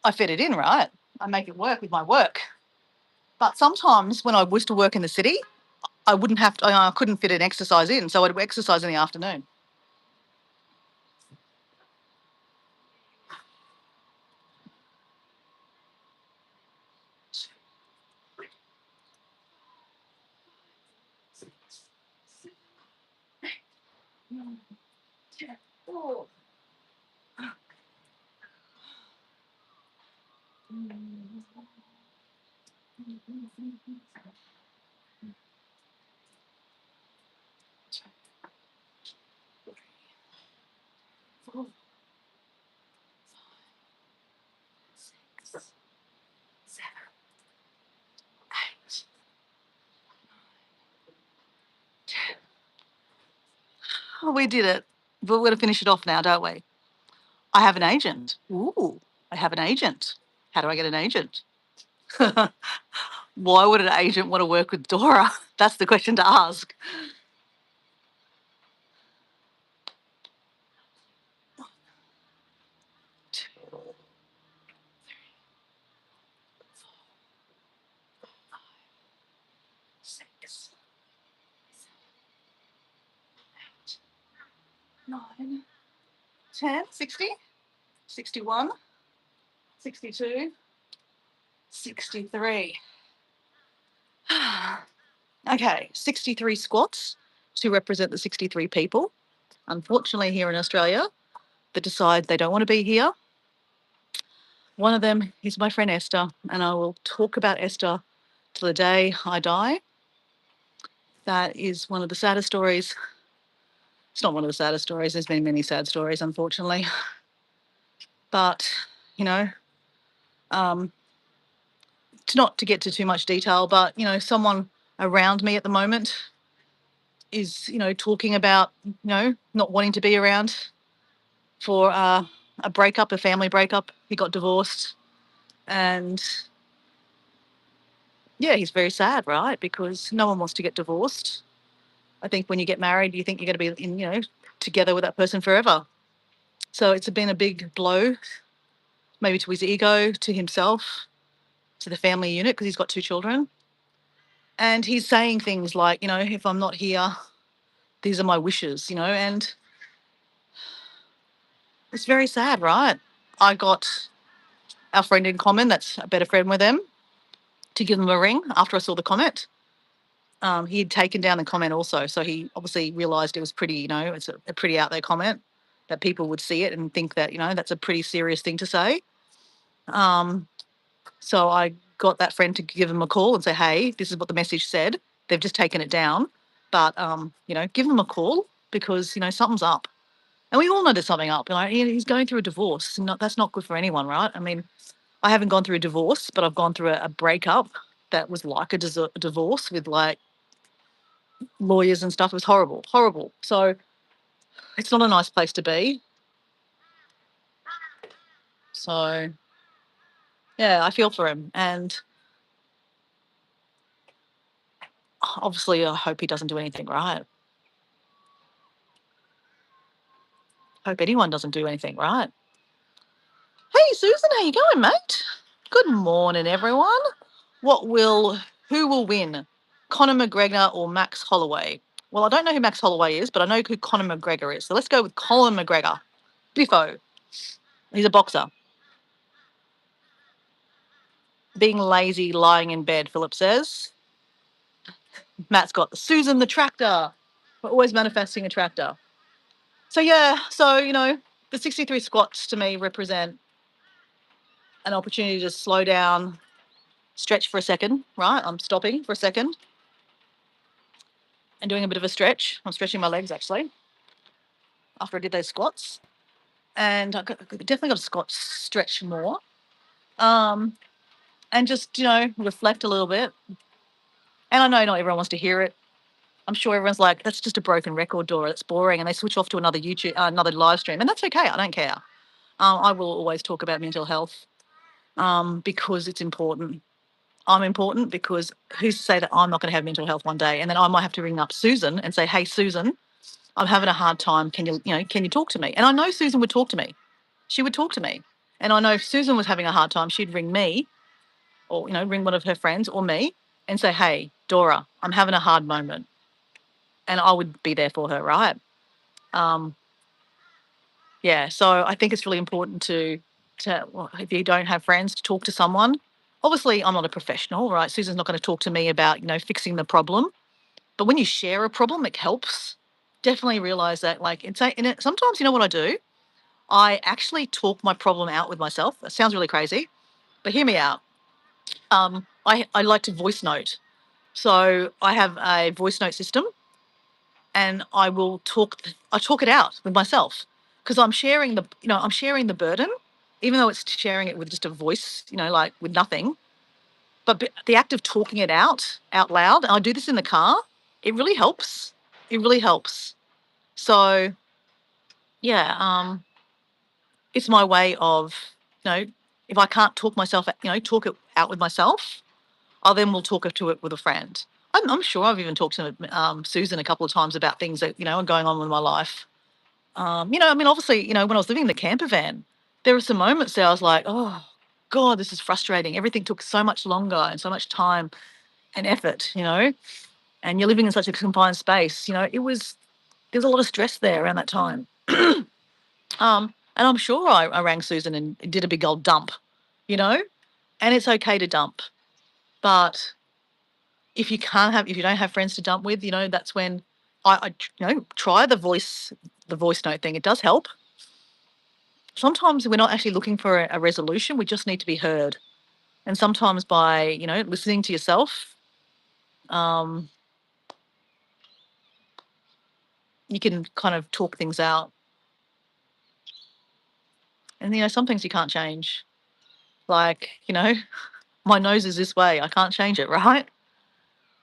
I fit it in, right? I make it work with my work. But sometimes when I used to work in the city, I couldn't fit an exercise in, so I'd exercise in the afternoon. Oh, we did it. But we're going to finish it off now, don't we? I have an agent. Ooh, I have an agent. How do I get an agent? Why would an agent want to work with Dora? That's the question to ask. Nine, 10, 60, 61, 62, 63. Okay, 63 squats to represent the 63 people. Unfortunately, here in Australia, that decide they don't want to be here. One of them is my friend Esther, and I will talk about Esther till the day I die. That is one of the saddest stories. It's not one of the saddest stories. There's been many sad stories, unfortunately. But, you know, not to get to too much detail, but, someone around me at the moment is, talking about, not wanting to be around for a breakup, a family breakup. He got divorced. And yeah, he's very sad, right? Because no one wants to get divorced. I think when you get married, you think you're going to be together with that person forever. So it's been a big blow, maybe to his ego, to himself, to the family unit, because he's got 2 children. And he's saying things like, if I'm not here, these are my wishes, and it's very sad, right? I got our friend in common, that's a better friend with them, to give them a ring after I saw the comment. He had taken down the comment also, so he obviously realised it was pretty, it's a pretty out there comment, that people would see it and think that, that's a pretty serious thing to say. So I got that friend to give him a call and say, hey, this is what the message said. They've just taken it down, but give them a call because something's up. And we all know there's something up. He's going through a divorce. That's not good for anyone, right? I mean, I haven't gone through a divorce, but I've gone through a breakup that was like a divorce with like lawyers and stuff. It was horrible, horrible. So it's not a nice place to be. So yeah, I feel for him. And obviously I hope he doesn't do anything right. Hope anyone doesn't do anything right. Hey Susan, how you going, mate? Good morning, everyone. Who will win? Conor McGregor or Max Holloway? Well, I don't know who Max Holloway is, but I know who Conor McGregor is. So let's go with Conor McGregor. Biffo. He's a boxer. Being lazy, lying in bed, Philip says. Matt's got Susan the tractor. We're always manifesting a tractor. So yeah, the 63 squats to me represent an opportunity to slow down, stretch for a second, right? I'm stopping for a second and doing a bit of a stretch. I'm stretching my legs actually after I did those squats. And I definitely got to squat stretch more. And just, reflect a little bit. And I know not everyone wants to hear it. I'm sure everyone's like, that's just a broken record, Dora. That's boring. And they switch off to another another live stream. And that's okay. I don't care. I will always talk about mental health because it's important. I'm important because who's to say that I'm not going to have mental health one day? And then I might have to ring up Susan and say, hey, Susan, I'm having a hard time. Can you talk to me? And I know Susan would talk to me. She would talk to me. And I know if Susan was having a hard time, she'd ring me or, ring one of her friends or me and say, hey, Dora, I'm having a hard moment. And I would be there for her, right? Yeah, so I think it's really important if you don't have friends, to talk to someone. Obviously, I'm not a professional, right? Susan's not going to talk to me about, fixing the problem. But when you share a problem, it helps. Definitely realize that, sometimes, you know what I do? I actually talk my problem out with myself. That sounds really crazy, but hear me out. I like to voice note. So I have a voice note system and I talk it out with myself because I'm sharing the burden, even though it's sharing it with just a voice, like with nothing. But the act of talking it out loud, and I do this in the car, it really helps. It really helps. So yeah, it's my way of, if I can't talk myself, talk it out with myself, I then will talk to it with a friend. I'm sure I've even talked to Susan a couple of times about things that, are going on with my life. Obviously, when I was living in the camper van, there were some moments there I was like, oh, God, this is frustrating. Everything took so much longer and so much time and effort, and you're living in such a confined space, there's a lot of stress there around that time. And I'm sure I rang Susan and did a big old dump, and it's okay to dump. But if you don't have friends to dump with, that's when I try the voice note thing. It does help. Sometimes we're not actually looking for a resolution. We just need to be heard. And sometimes by, listening to yourself, you can kind of talk things out. And, some things you can't change. Like, my nose is this way. I can't change it, right?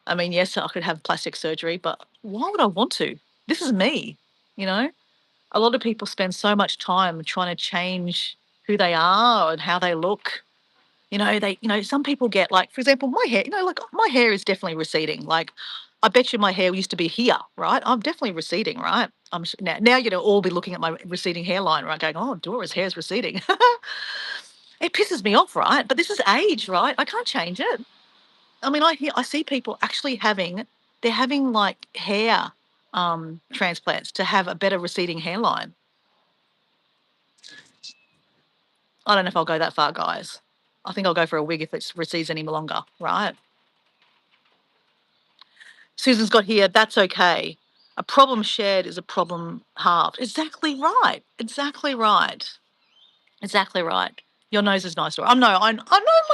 I mean, yes, I could have plastic surgery, but why would I want to? This is me, you know? A lot of people spend so much time trying to change who they are and how they look. Some people get, like, for example, my hair, like my hair is definitely receding. Like, I bet you my hair used to be here, right? I'm definitely receding, right? Now you're going to all be looking at my receding hairline, right? Going, oh, Dora's hair is receding. It pisses me off, right? But this is age, right? I can't change it. I mean, I see people actually they're having like hair transplants to have a better receding hairline. I don't know if I'll go that far, guys. I think I'll go for a wig if it recedes any longer, right? Susan's got here, that's okay. A problem shared is a problem halved. Exactly right. Exactly right. Exactly right. Your nose is nice, Dora. I know my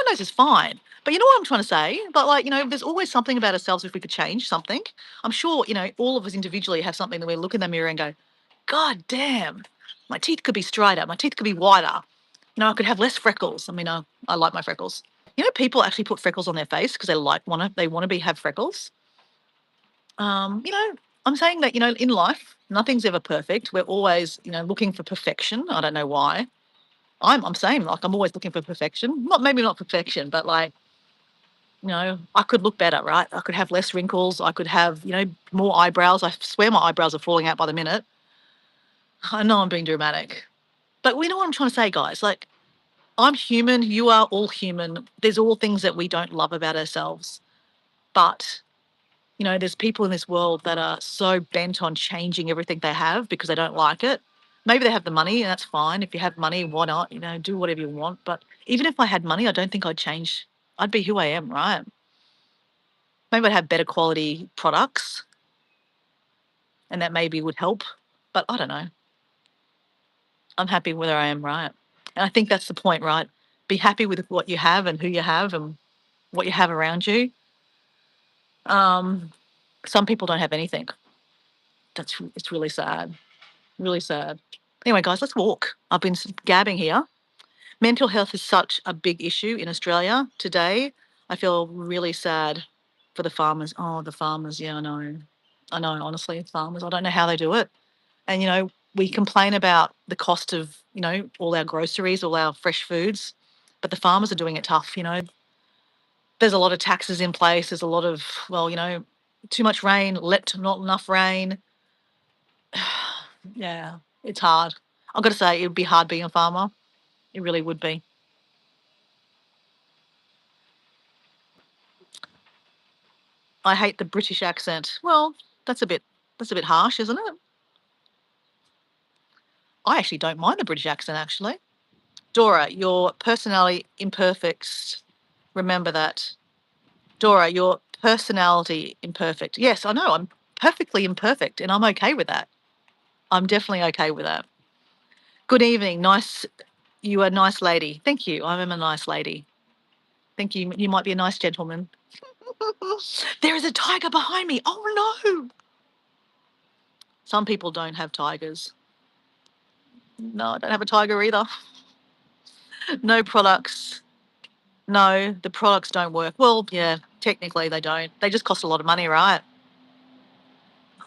nose is fine. But you know what I'm trying to say? But like, there's always something about ourselves if we could change something. I'm sure, all of us individually have something that we look in the mirror and go, God damn, my teeth could be straighter, my teeth could be wider. I could have less freckles. I mean, I like my freckles. People actually put freckles on their face because they want to have freckles. I'm saying that, in life, nothing's ever perfect. We're always, looking for perfection. I don't know why. I'm saying, like, I'm always looking for perfection. Maybe not perfection, but like, I could look better, right? I could have less wrinkles. I could have, more eyebrows. I swear my eyebrows are falling out by the minute. I know I'm being dramatic, but we know what I'm trying to say, guys. Like, I'm human. You are all human. There's all things that we don't love about ourselves, but there's people in this world that are so bent on changing everything they have because they don't like it. Maybe they have the money, and that's fine. If you have money, why not? Do whatever you want. But even if I had money, I don't think I'd change. I'd be who I am, right? Maybe I'd have better quality products, and that maybe would help. But I don't know. I'm happy where I am, right? And I think that's the point, right? Be happy with what you have and who you have and what you have around you. Some people don't have anything. It's really sad. Really sad. Anyway, guys, let's walk. I've been gabbing here. Mental health is such a big issue in Australia today. I feel really sad for the farmers. Oh, the farmers. Yeah, I know. I know, honestly, farmers. I don't know how they do it. And, we complain about the cost of, all our groceries, all our fresh foods, but the farmers are doing it tough. There's a lot of taxes in place. There's a lot of, well, too much rain, not enough rain. Yeah, it's hard. I've got to say, it would be hard being a farmer. It really would be. I hate the British accent. Well, that's a bit harsh, isn't it? I actually don't mind the British accent, actually. Dora, your personality imperfect. Remember that. Dora, your personality imperfect. Yes, I know. I'm perfectly imperfect, and I'm okay with that. I'm definitely okay with that. Good evening. Nice. You are a nice lady. Thank you. I am a nice lady. Thank you. You might be a nice gentleman. There is a tiger behind me. Oh no. Some people don't have tigers. No, I don't have a tiger either. No products. No, the products don't work. Well, yeah, technically they don't. They just cost a lot of money, right?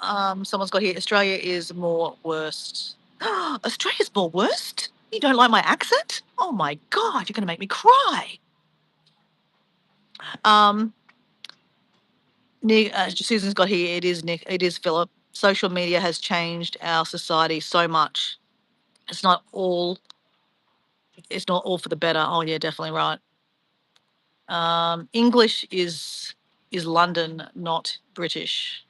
Someone's got here, Australia is more worst. Australia's more worst? You don't like my accent? Oh my God, you're going to make me cry. Um, Susan's got here, it is Nick, it is Philip. Social media has changed our society so much. It's not all for the better. Oh yeah, definitely right. English is London, not British.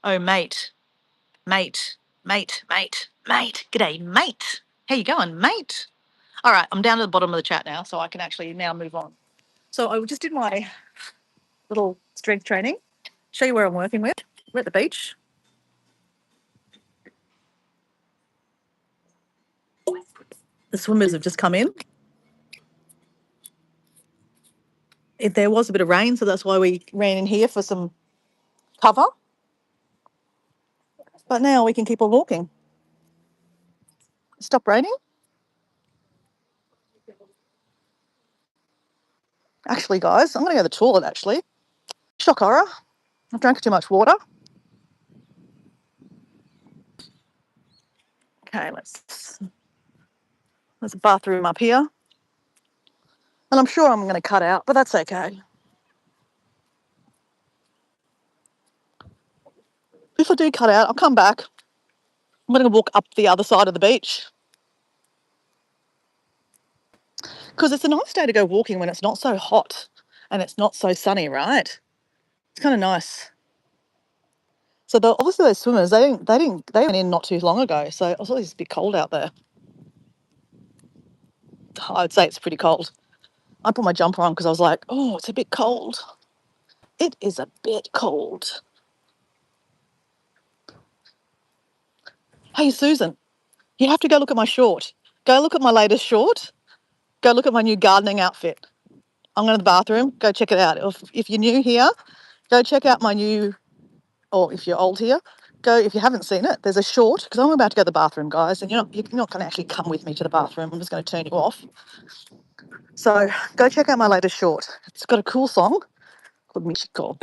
Oh, mate. G'day, mate. How you going, mate? All right, I'm down to the bottom of the chat now, so I can actually now move on. So I just did my little strength training. Show you where I'm working with. We're at the beach. The swimmers have just come in. There was a bit of rain, so that's why we ran in here for some cover. But now we can keep on walking. Stop raining. Actually, guys, I'm going to go to the toilet, actually. Shock horror. I've drank too much water. Okay, there's a bathroom up here. And I'm sure I'm going to cut out, but that's okay. If I do cut out, I'll come back. I'm going to walk up the other side of the beach. Because it's a nice day to go walking when it's not so hot and it's not so sunny, right? It's kind of nice. So obviously those swimmers, they went in not too long ago. So I thought it's a bit cold out there. I'd say it's pretty cold. I put my jumper on because I was like, oh, it's a bit cold. It is a bit cold. Hey, Susan, you have to go look at my short. Go look at my latest short. Go look at my new gardening outfit. I'm going to the bathroom. Go check it out. If you're new here, go check out my new, or if you're old here, go, if you haven't seen it, there's a short, because I'm about to go to the bathroom, guys, and you're not going to actually come with me to the bathroom. I'm just going to turn you off. So go check out my latest short. It's got a cool song called Michiko.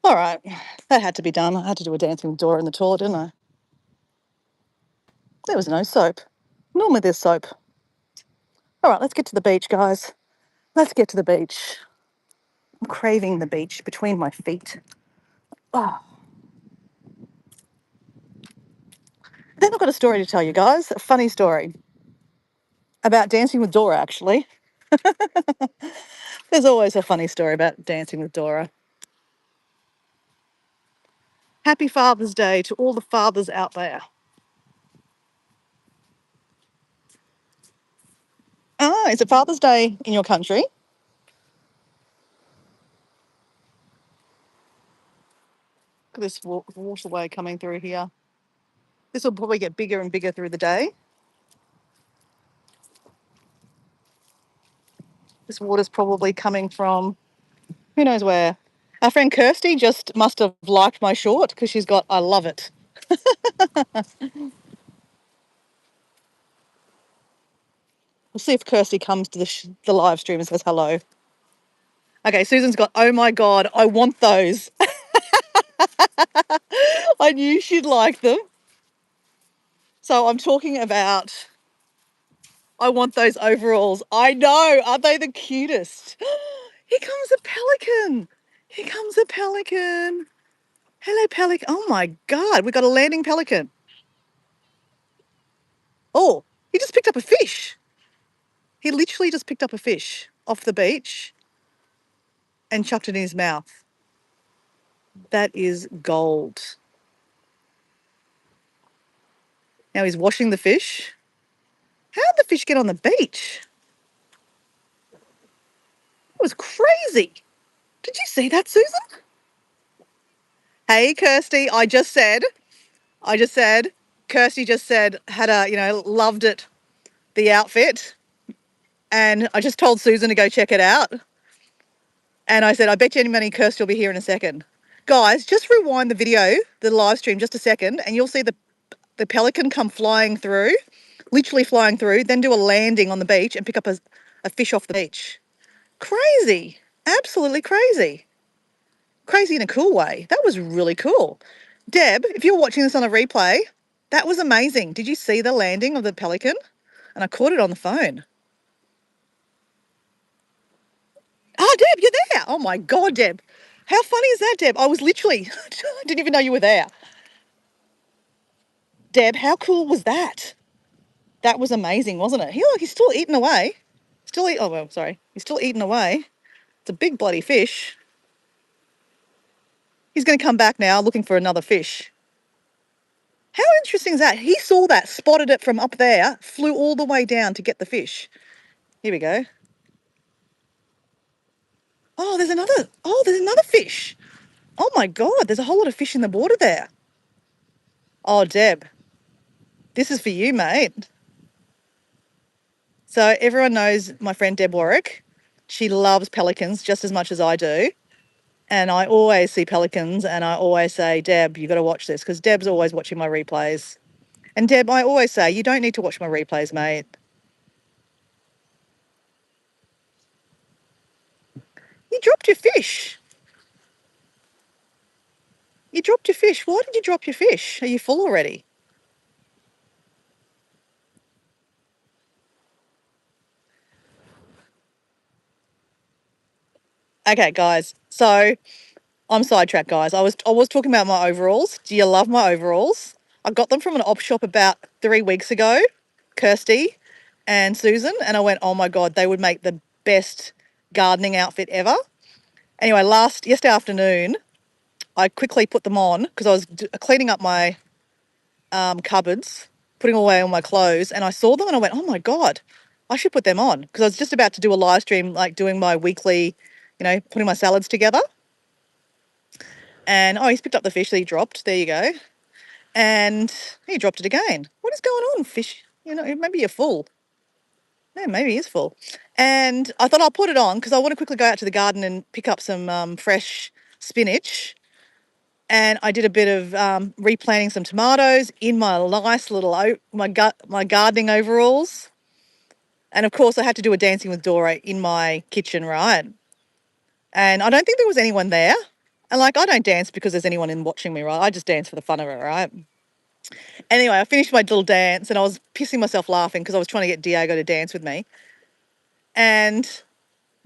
All right, that had to be done. I had to do a dancing with Dora in the toilet, didn't I? There was no soap. Normally there's soap. All right, let's get to the beach, guys. Let's get to the beach. I'm craving the beach between my feet. Oh. Then I've got a story to tell you guys, a funny story about dancing with Dora, actually. There's always a funny story about dancing with Dora. Happy Father's Day to all the fathers out there. Ah, is it Father's Day in your country? Look at this waterway coming through here. This will probably get bigger and bigger through the day. This water's probably coming from who knows where. Our friend Kirsty just must have liked my short because she's got, I love it. We'll see if Kirsty comes to the live stream and says hello. Okay, Susan's got, oh my God, I want those. I knew she'd like them. So I'm talking about I want those overalls. I know. Aren't they the cutest? Here comes a pelican. Here comes a pelican. Hello, pelican. Oh my God, we got a landing pelican. Oh, he just picked up a fish. He literally just picked up a fish off the beach and chucked it in his mouth. That is gold. Now he's washing the fish. How did the fish get on the beach? It was crazy. Did you see that, Susan? Hey, Kirsty, I just said, Kirsty just said, loved it, the outfit. And I just told Susan to go check it out. And I said, I bet you any money Kirsty will be here in a second. Guys, just rewind the video, the live stream, just a second, and you'll see the pelican come flying through, literally flying through, then do a landing on the beach and pick up a fish off the beach. Crazy. Absolutely crazy. Crazy in a cool way. That was really cool. Deb, if you're watching this on a replay, that was amazing. Did you see the landing of the pelican? And I caught it on the phone. Oh, Deb, you're there. Oh my God, Deb. How funny is that, Deb? I was literally, I didn't even know you were there. Deb, how cool was that? That was amazing, wasn't it? He's still eating away. He's still eating away. It's a big bloody fish. He's going to come back now looking for another fish. How interesting is that? He saw that, spotted it from up there, flew all the way down to get the fish. Here we go. Oh, there's another fish. Oh my God, there's a whole lot of fish in the water there. Oh, Deb, this is for you, mate. So everyone knows my friend Deb Warwick. She loves pelicans just as much as I do. And I always see pelicans and I always say, Deb, you got to watch this, because Deb's always watching my replays. And Deb, I always say, you don't need to watch my replays, mate. You dropped your fish. You dropped your fish. Why did you drop your fish? Are you full already? Okay, guys. So I'm sidetracked, guys. I was talking about my overalls. Do you love my overalls? I got them from an op shop about 3 weeks ago, Kirsty and Susan, and I went, oh my God, they would make the best gardening outfit ever. Anyway, yesterday afternoon, I quickly put them on because I was cleaning up my cupboards, putting away all my clothes, and I saw them and I went, oh my God, I should put them on, because I was just about to do a live stream, like doing my weekly, putting my salads together. And he's picked up the fish that he dropped. There you go. And he dropped it again. What is going on, fish? Maybe you're full. Yeah, maybe he is full. And I thought I'll put it on because I want to quickly go out to the garden and pick up some fresh spinach. And I did a bit of replanting some tomatoes in my nice little my gardening overalls. And of course, I had to do a Dancing with Dora in my kitchen, right? And I don't think there was anyone there. And I don't dance because there's anyone in watching me, right? I just dance for the fun of it, right? Anyway, I finished my little dance and I was pissing myself laughing because I was trying to get Diego to dance with me. And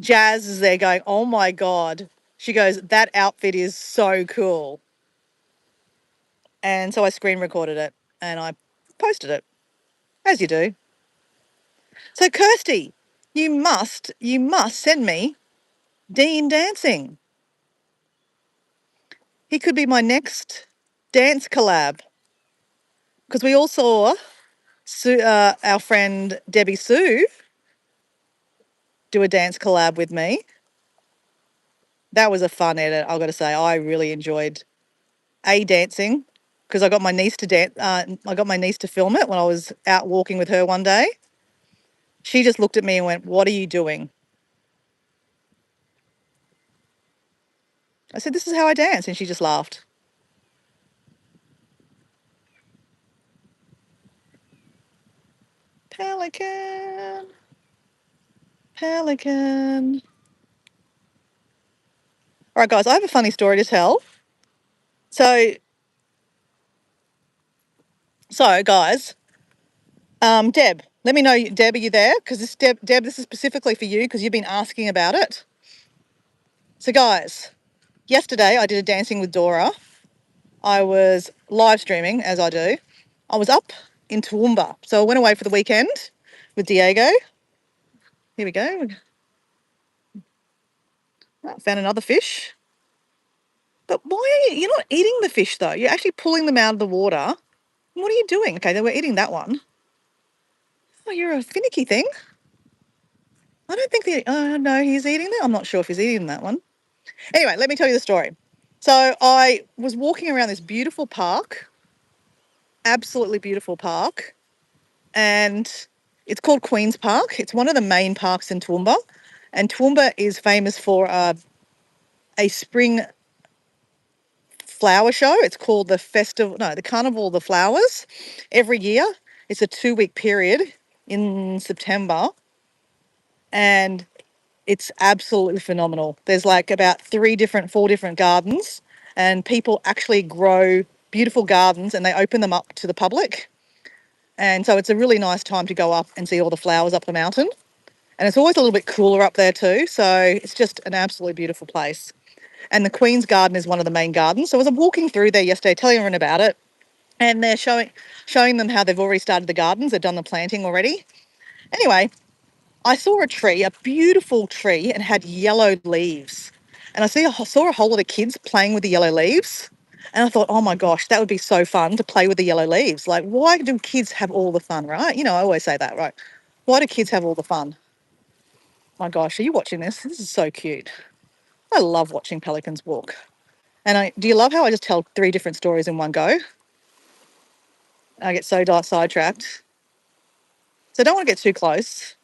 Jazz is there going, oh my God. She goes, that outfit is so cool. And so I screen recorded it and I posted it, as you do. So Kirsty, you must send me Dean dancing. He could be my next dance collab, because we all saw our friend Debbie Sue do a dance collab with me. That was a fun edit, I've got to say. I really enjoyed dancing, because I got my niece to dance. I got my niece to film it when I was out walking with her one day. She just looked at me and went, "What are you doing?" I said, "This is how I dance," and she just laughed. Pelican. Pelican. All right, guys, I have a funny story to tell. So guys, Deb, Let me know, Deb, are you there? Because Deb, this is specifically for you because you've been asking about it. So, guys, yesterday I did a Dancing with Dora. I was live streaming, as I do. I was up in Toowoomba. So I went away for the weekend with Diego. Here we go. Found another fish. But why you're not eating the fish though? You're actually pulling them out of the water. What are you doing? Okay, they were eating that one. Oh, you're a finicky thing. I don't think no, he's eating that. I'm not sure if he's eating that one. Anyway, let me tell you the story. So I was walking around this beautiful park, absolutely beautiful park, and it's called Queen's Park. It's one of the main parks in Toowoomba, and Toowoomba is famous for a spring flower show. It's called the Carnival of the Flowers. Every year, it's a 2-week period in September, and it's absolutely phenomenal. There's like about 4 different gardens, and people actually grow beautiful gardens and they open them up to the public. And so it's a really nice time to go up and see all the flowers up the mountain. And it's always a little bit cooler up there too. So it's just an absolutely beautiful place. And the Queen's Garden is one of the main gardens. So as I'm walking through there yesterday, telling everyone about it, and they're showing them how they've already started the gardens. They've done the planting already. Anyway, I saw a tree, a beautiful tree, and had yellow leaves. And I saw a whole lot of kids playing with the yellow leaves. And I thought, oh my gosh, that would be so fun to play with the yellow leaves. Like, why do kids have all the fun, right? You know, I always say that, right? Why do kids have all the fun? My gosh, are you watching this? This is so cute. I love watching pelicans walk. And do you love how I just tell 3 different stories in one go? I get so sidetracked. So I don't want to get too close.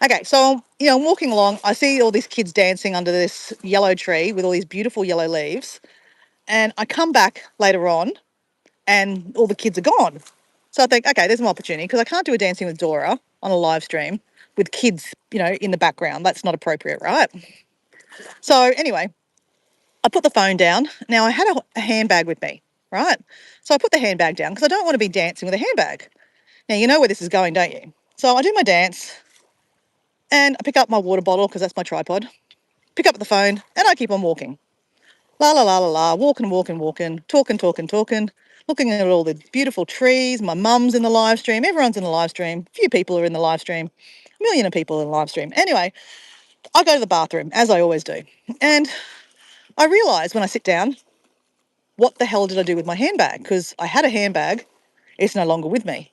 Okay, so, I'm walking along. I see all these kids dancing under this yellow tree with all these beautiful yellow leaves. And I come back later on and all the kids are gone. So I think, okay, there's an opportunity because I can't do a Dancing with Dora on a live stream with kids, in the background. That's not appropriate, right? So anyway, I put the phone down. Now I had a handbag with me, right? So I put the handbag down because I don't want to be dancing with a handbag. Now, you know where this is going, don't you? So I do my dance and I pick up my water bottle because that's my tripod, pick up the phone and I keep on walking. La la la la la, walking, talking, looking at all the beautiful trees. My mum's in the live stream, everyone's in the live stream, a few people are in the live stream, a million of people in the live stream. Anyway, I go to the bathroom, as I always do. And I realise when I sit down, what the hell did I do with my handbag? Because I had a handbag, it's no longer with me.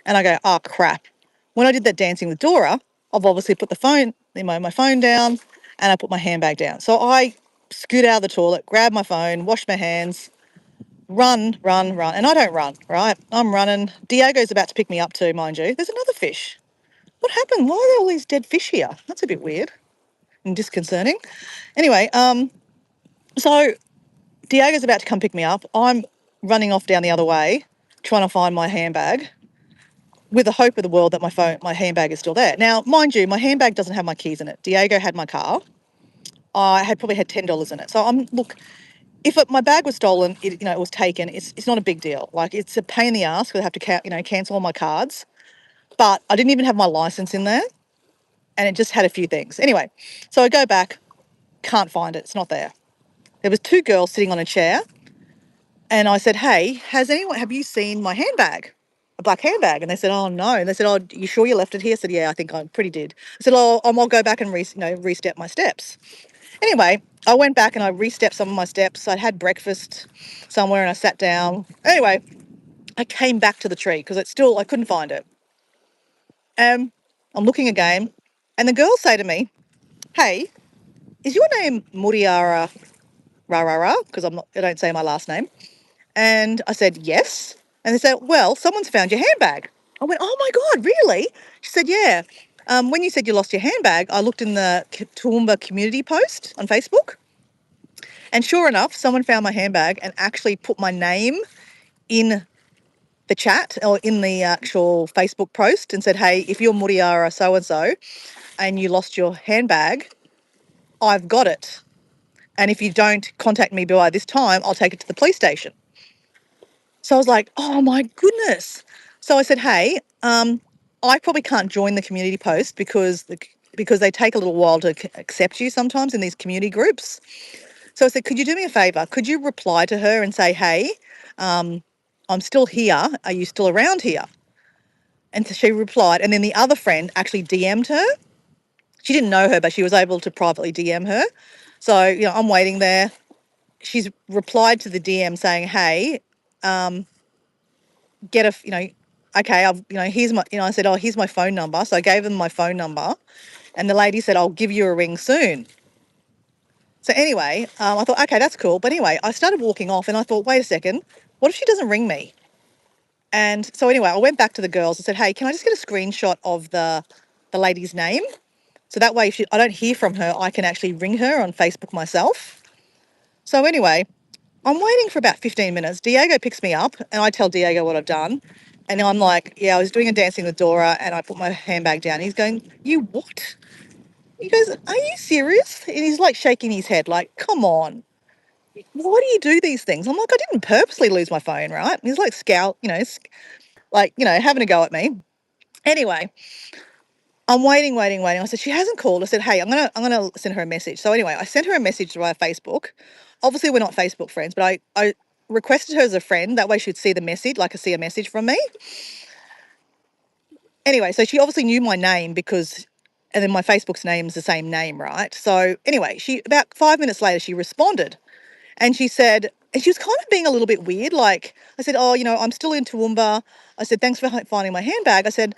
And I go, oh crap. When I did that Dancing with Dora, I've obviously put my phone down and I put my handbag down. So I scoot out of the toilet, grab my phone, wash my hands, run. And I don't run, right? I'm running. Diego's about to pick me up too, mind you. There's another fish. What happened? Why are there all these dead fish here? That's a bit weird and disconcerting. Anyway, so Diego's about to come pick me up. I'm running off down the other way, trying to find my handbag with the hope of the world that my handbag is still there. Now, mind you, my handbag doesn't have my keys in it. Diego had my car. I had probably had $10 in it. So look, if my bag was stolen, it was taken. It's not a big deal. Like, it's a pain in the ass because I have to cancel all my cards. But I didn't even have my license in there, and it just had a few things. Anyway, so I go back, can't find it. It's not there. There was 2 girls sitting on a chair, and I said, "Hey, have you seen my handbag? A black handbag?" And they said, "Oh no." And they said, "Oh, you sure you left it here?" I said, "Yeah, I think I pretty did." I said, "Oh, I'll go back and re-step my steps." Anyway, I went back and I re-stepped some of my steps. I'd had breakfast somewhere and I sat down. Anyway, I came back to the tree because I couldn't find it. I'm looking again, and the girls say to me, "Hey, is your name Muriara Rarara?" Because I don't say my last name. And I said, "Yes." And they said, "Well, someone's found your handbag." I went, "Oh my God, really?" She said, "Yeah. When you said you lost your handbag, I looked in the Toowoomba community post on Facebook. And sure enough, someone found my handbag and actually put my name in the chat or in the actual Facebook post and said, 'Hey, if you're Muriara so-and-so and you lost your handbag, I've got it. And if you don't contact me by this time, I'll take it to the police station.'" So I was like, oh my goodness. So I said, hey, I probably can't join the community post because they take a little while to accept you sometimes in these community groups. So I said, could you do me a favour? Could you reply to her and say, hey, I'm still here. Are you still around here? And so she replied. And then the other friend actually DM'd her. She didn't know her, but she was able to privately DM her. So, I'm waiting there. She's replied to the DM saying, hey, get a, okay, here's my, I said, oh, here's my phone number. So I gave them my phone number. And the lady said, I'll give you a ring soon. So anyway, I thought, okay, that's cool. But anyway, I started walking off and I thought, wait a second, what if she doesn't ring me? And so anyway, I went back to the girls and said, hey, can I just get a screenshot of the lady's name? So that way, if I don't hear from her, I can actually ring her on Facebook myself. So anyway, I'm waiting for about 15 minutes. Diego picks me up and I tell Diego what I've done. And I'm like, yeah, I was doing a Dancing with Dora and I put my handbag down. He's going, you what? He goes, are you serious? And he's like shaking his head like, come on. Why do you do these things? I'm like, I didn't purposely lose my phone, right? And he's like having a go at me. Anyway, I'm waiting. I said, she hasn't called. I said, hey, I'm gonna send her a message. So anyway, I sent her a message via Facebook. Obviously, we're not Facebook friends, but I requested her as a friend. That way she'd see the message, like see a message from me. Anyway, so she obviously knew my name and then my Facebook's name is the same name, right? So anyway, about 5 minutes later, she responded. And she said, and she was kind of being a little bit weird. Like, I said, oh, I'm still in Toowoomba. I said, thanks for finding my handbag. I said,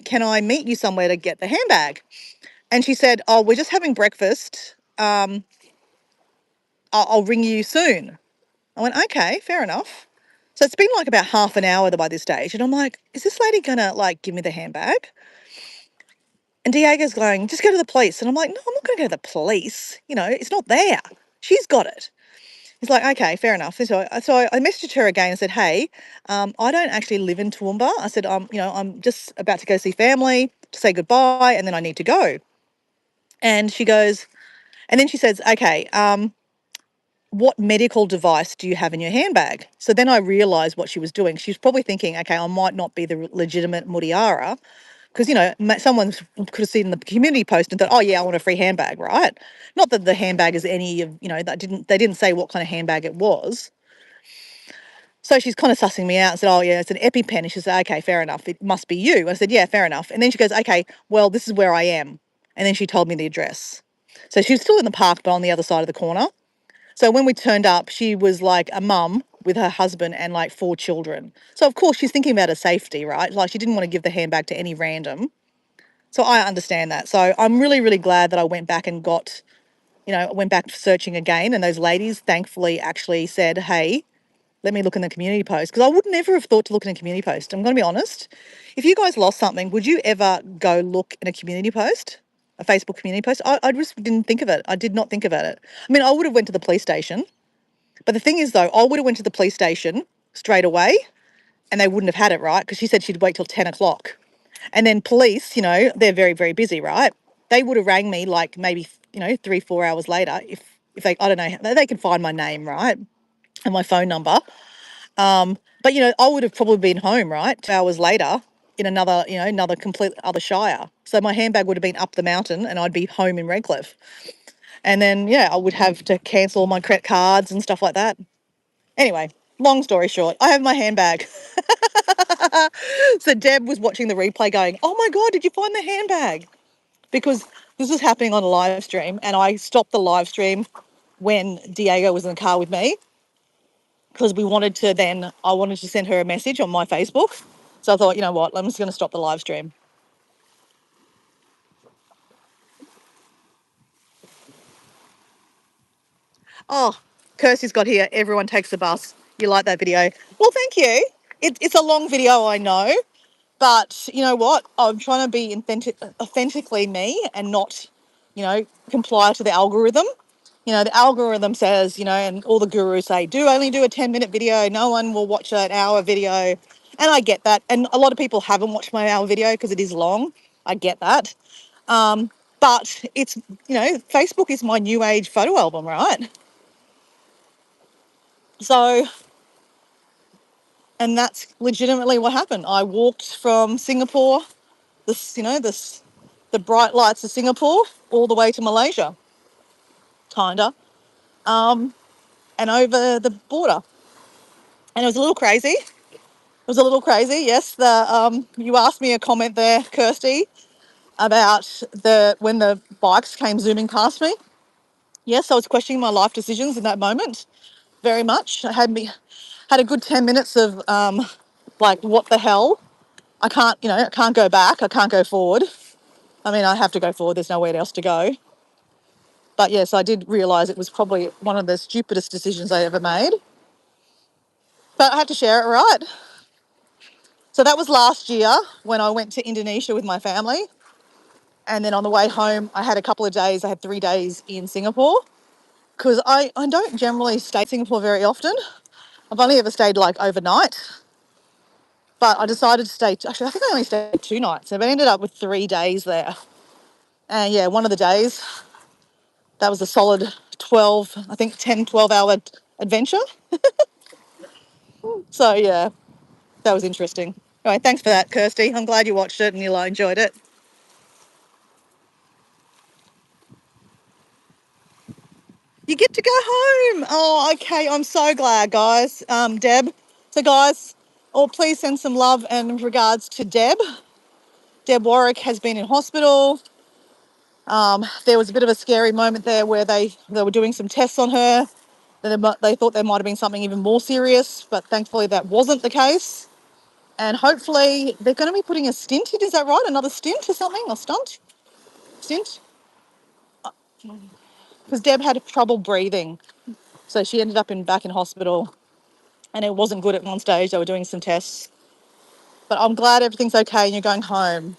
can I meet you somewhere to get the handbag? And she said, oh, we're just having breakfast. I'll ring you soon. I went, okay, fair enough. So it's been like about half an hour by this stage. And I'm like, is this lady going to like give me the handbag? And Diego's going, just go to the police. And I'm like, no, I'm not going to go to the police. It's not there. She's got it. He's like, okay, fair enough. So I messaged her again and said, hey, I don't actually live in Toowoomba. I said, I'm just about to go see family to say goodbye, and then I need to go. And she goes, and then she says, okay, what medical device do you have in your handbag? So then I realised what she was doing. She was probably thinking, okay, I might not be the legitimate Mutiara, because someone could have seen the community post and thought, oh yeah, I want a free handbag, right? Not that the handbag is any of, they didn't say what kind of handbag it was. So she's kind of sussing me out and said, oh yeah, it's an EpiPen. And she said, okay, fair enough. It must be you. I said, yeah, fair enough. And then she goes, okay, well, this is where I am. And then she told me the address. So she was still in the park, but on the other side of the corner. So when we turned up, she was like a mum with her husband and like 4 children. So of course she's thinking about her safety, right? Like she didn't want to give the handbag to any random. So I understand that. So I'm really, really glad that I went back and went back searching again. And those ladies thankfully actually said, hey, let me look in the community post, because I would never have thought to look in a community post. I'm going to be honest. If you guys lost something, would you ever go look in a community post, a Facebook community post? I just didn't think of it. I did not think about it. I mean, I would have went to the police station. But the thing is, though, I would have went to the police station straight away and they wouldn't have had it, right? Because she said she'd wait till 10 o'clock. And then police, they're very, very busy, right? They would have rang me like maybe, 3-4 hours later if they, I don't know, they can find my name, right? And my phone number. But I would have probably been home, right? 2 hours later in another complete other shire. So my handbag would have been up the mountain and I'd be home in Redcliffe. And then, I would have to cancel all my credit cards and stuff like that. Anyway, long story short, I have my handbag. So Deb was watching the replay going, oh my God, did you find the handbag? Because this was happening on a live stream and I stopped the live stream when Diego was in the car with me, because I wanted to send her a message on my Facebook. So I thought, you know what, I'm just going to stop the live stream. Oh, Kirsty's got here, everyone takes the bus. You like that video? Well, thank you. It's a long video, I know. But you know what? I'm trying to be authentically me and not, comply to the algorithm. The algorithm says, and all the gurus say, only do a 10-minute video. No one will watch an hour video. And I get that. And a lot of people haven't watched my hour video because it is long. I get that. But it's, Facebook is my new age photo album, right? So And that's legitimately what happened. I walked from Singapore, the bright lights of Singapore, all the way to Malaysia, kinda, and over the border. And it was a little crazy. It was a little crazy, yes. You asked me a comment there, Kirsty, about when the bikes came zooming past me. Yes, I was questioning my life decisions in that moment, very much. I had a good 10 minutes of like, what the hell? I can't go back. I can't go forward. I mean, I have to go forward. There's nowhere else to go. But yes, I did realise it was probably one of the stupidest decisions I ever made. But I had to share it, right? So that was last year when I went to Indonesia with my family. And then on the way home, I had 3 days in Singapore, because I don't generally stay in Singapore very often. I've only ever stayed like overnight. But I decided to stay, actually, I think I only stayed 2 nights. So I ended up with 3 days there. And yeah, one of the days, that was a solid 12 hour adventure. So yeah, that was interesting. Anyway, thanks for that, Kirsty. I'm glad you watched it and you enjoyed it. You get to go home. Oh, okay. I'm so glad, guys. Deb. So, guys, please send some love and regards to Deb. Deb Warwick has been in hospital. There was a bit of a scary moment there where they were doing some tests on her. They thought there might have been something even more serious, but thankfully that wasn't the case. And hopefully they're going to be putting a stint in. Is that right? Another stint or something? Or stunt? Stint? Because Deb had trouble breathing. So she ended up back in hospital. And it wasn't good at one stage. They were doing some tests. But I'm glad everything's okay and you're going home.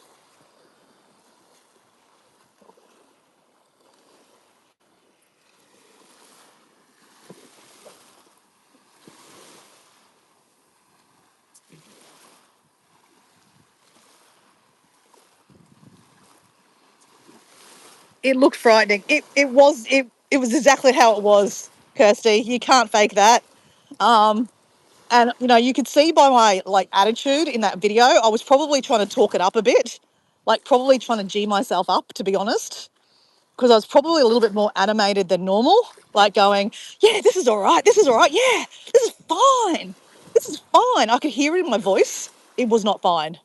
It looked frightening. It was exactly how it was, Kirsty. You can't fake that. And you could see by my attitude in that video, I was probably trying to talk it up a bit, probably trying to G myself up, to be honest, because I was probably a little bit more animated than normal, going, yeah, this is all right, yeah, this is fine, I could hear it in my voice. It was not fine.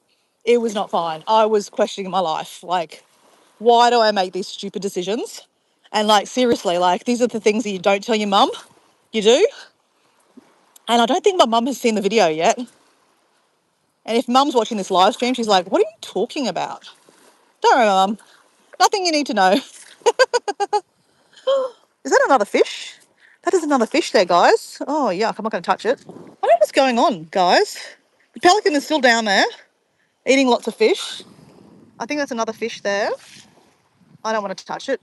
It was not fine. I was questioning my life, why do I make these stupid decisions? And seriously, these are the things that you don't tell your mum you do. And I don't think my mum has seen the video yet. And if mum's watching this live stream, she's like, what are you talking about? Don't worry, mum. Nothing you need to know. Is that another fish? That is another fish there, guys. Oh, yuck. I'm not going to touch it. I don't know what's going on, guys. The pelican is still down there, eating lots of fish. I think that's another fish there. I don't want to touch it.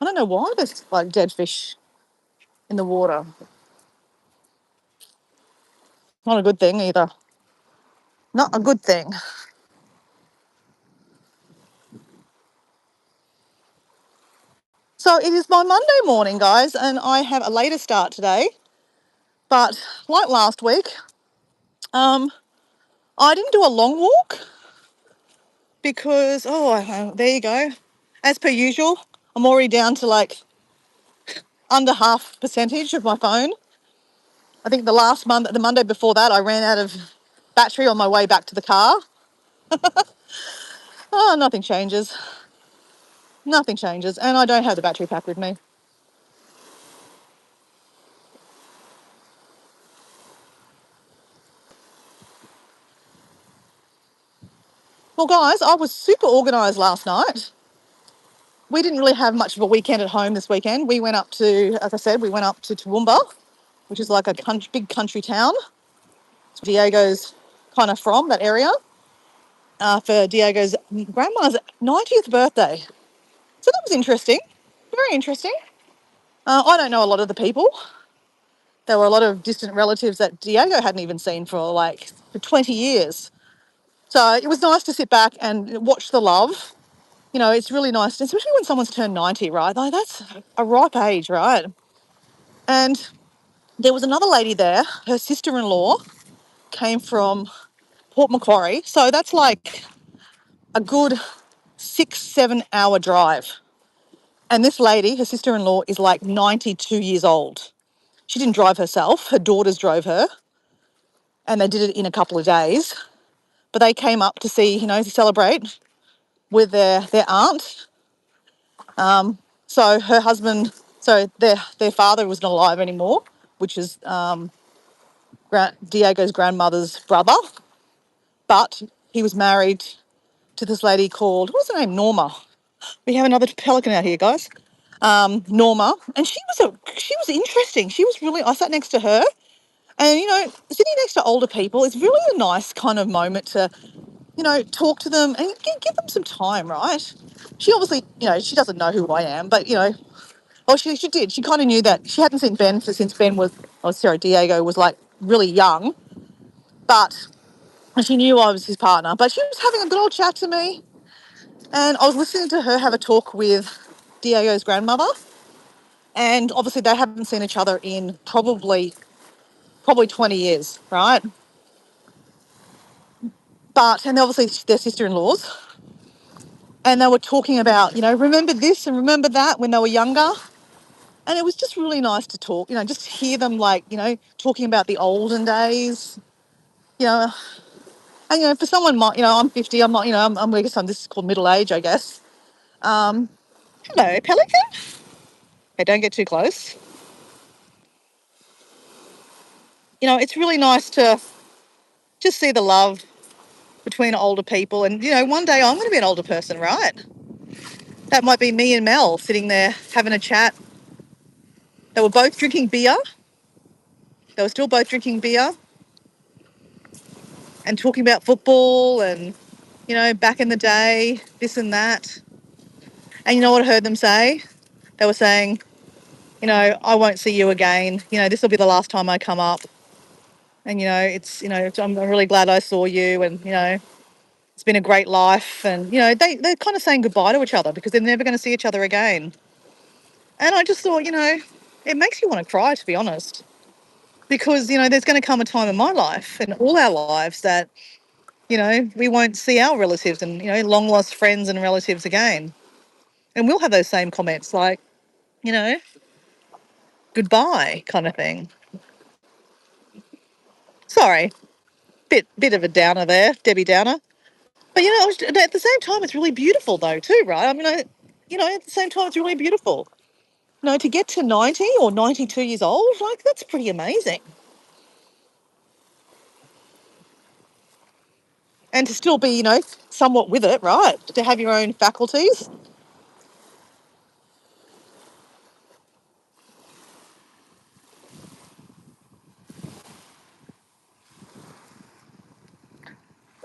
I don't know why there's dead fish in the water. Not a good thing either. Not a good thing. So it is my Monday morning, guys, and I have a later start today. But like last week, I didn't do a long walk because, there you go. As per usual, I'm already down to under half percentage of my phone. I think the Monday before that, I ran out of battery on my way back to the car. Oh, nothing changes. Nothing changes. And I don't have the battery pack with me. Well, guys, I was super organised last night. We didn't really have much of a weekend at home this weekend. We went up to, as I said, Toowoomba, which is like a big country town. Diego's kind of from that area, for Diego's grandma's 90th birthday. So that was interesting, very interesting. I don't know a lot of the people. There were a lot of distant relatives that Diego hadn't even seen for 20 years. So it was nice to sit back and watch the love. It's really nice, especially when someone's turned 90, right? That's a ripe age, right? And there was another lady there. Her sister-in-law came from Port Macquarie. So that's like a good 6-7 hour drive. And this lady, her sister-in-law, is like 92 years old. She didn't drive herself. Her daughters drove her. And they did it in a couple of days. But they came up to see, to celebrate with their aunt. So her husband, so their father was not alive anymore, which is Diego's grandmother's brother. But he was married to this lady called, what's her name? Norma. We have another pelican out here, guys. Norma, and she was interesting. She was really. I sat next to her, and sitting next to older people is really a nice kind of moment to, talk to them and give them some time, right? She obviously, she doesn't know who I am, but well, she did. She kind of knew that she hadn't seen Ben since Ben was, oh, sorry, Diego was like really young, but she knew I was his partner. But she was having a good old chat to me, and I was listening to her have a talk with Diego's grandmother. And obviously they haven't seen each other in probably 20 years, right? And obviously they're sister-in-laws. And they were talking about, remember this and remember that when they were younger. And it was just really nice to talk, just hear them like, talking about the olden days, you know. And, for someone, I'm 50, I'm not, I guess this is called middle age, I guess. Hello, pelican. Hey, don't get too close. It's really nice to just see the love between older people. And, one day I'm going to be an older person, right? That might be me and Mel sitting there having a chat. They were both drinking beer. They were still both drinking beer and talking about football and, back in the day, this and that. And you know what I heard them say? They were saying, I won't see you again. This will be the last time I come up. And, I'm really glad I saw you. And, it's been a great life. And, they're kind of saying goodbye to each other because they're never going to see each other again. And I just thought, it makes you want to cry, to be honest. Because, there's going to come a time in my life and all our lives that, we won't see our relatives and, long lost friends and relatives again. And we'll have those same comments like, goodbye kind of thing. Sorry, bit of a downer there, Debbie Downer. But, at the same time, it's really beautiful though too, right? I mean, at the same time, it's really beautiful. To get to 90 or 92 years old, like that's pretty amazing. And to still be, somewhat with it, right? To have your own faculties.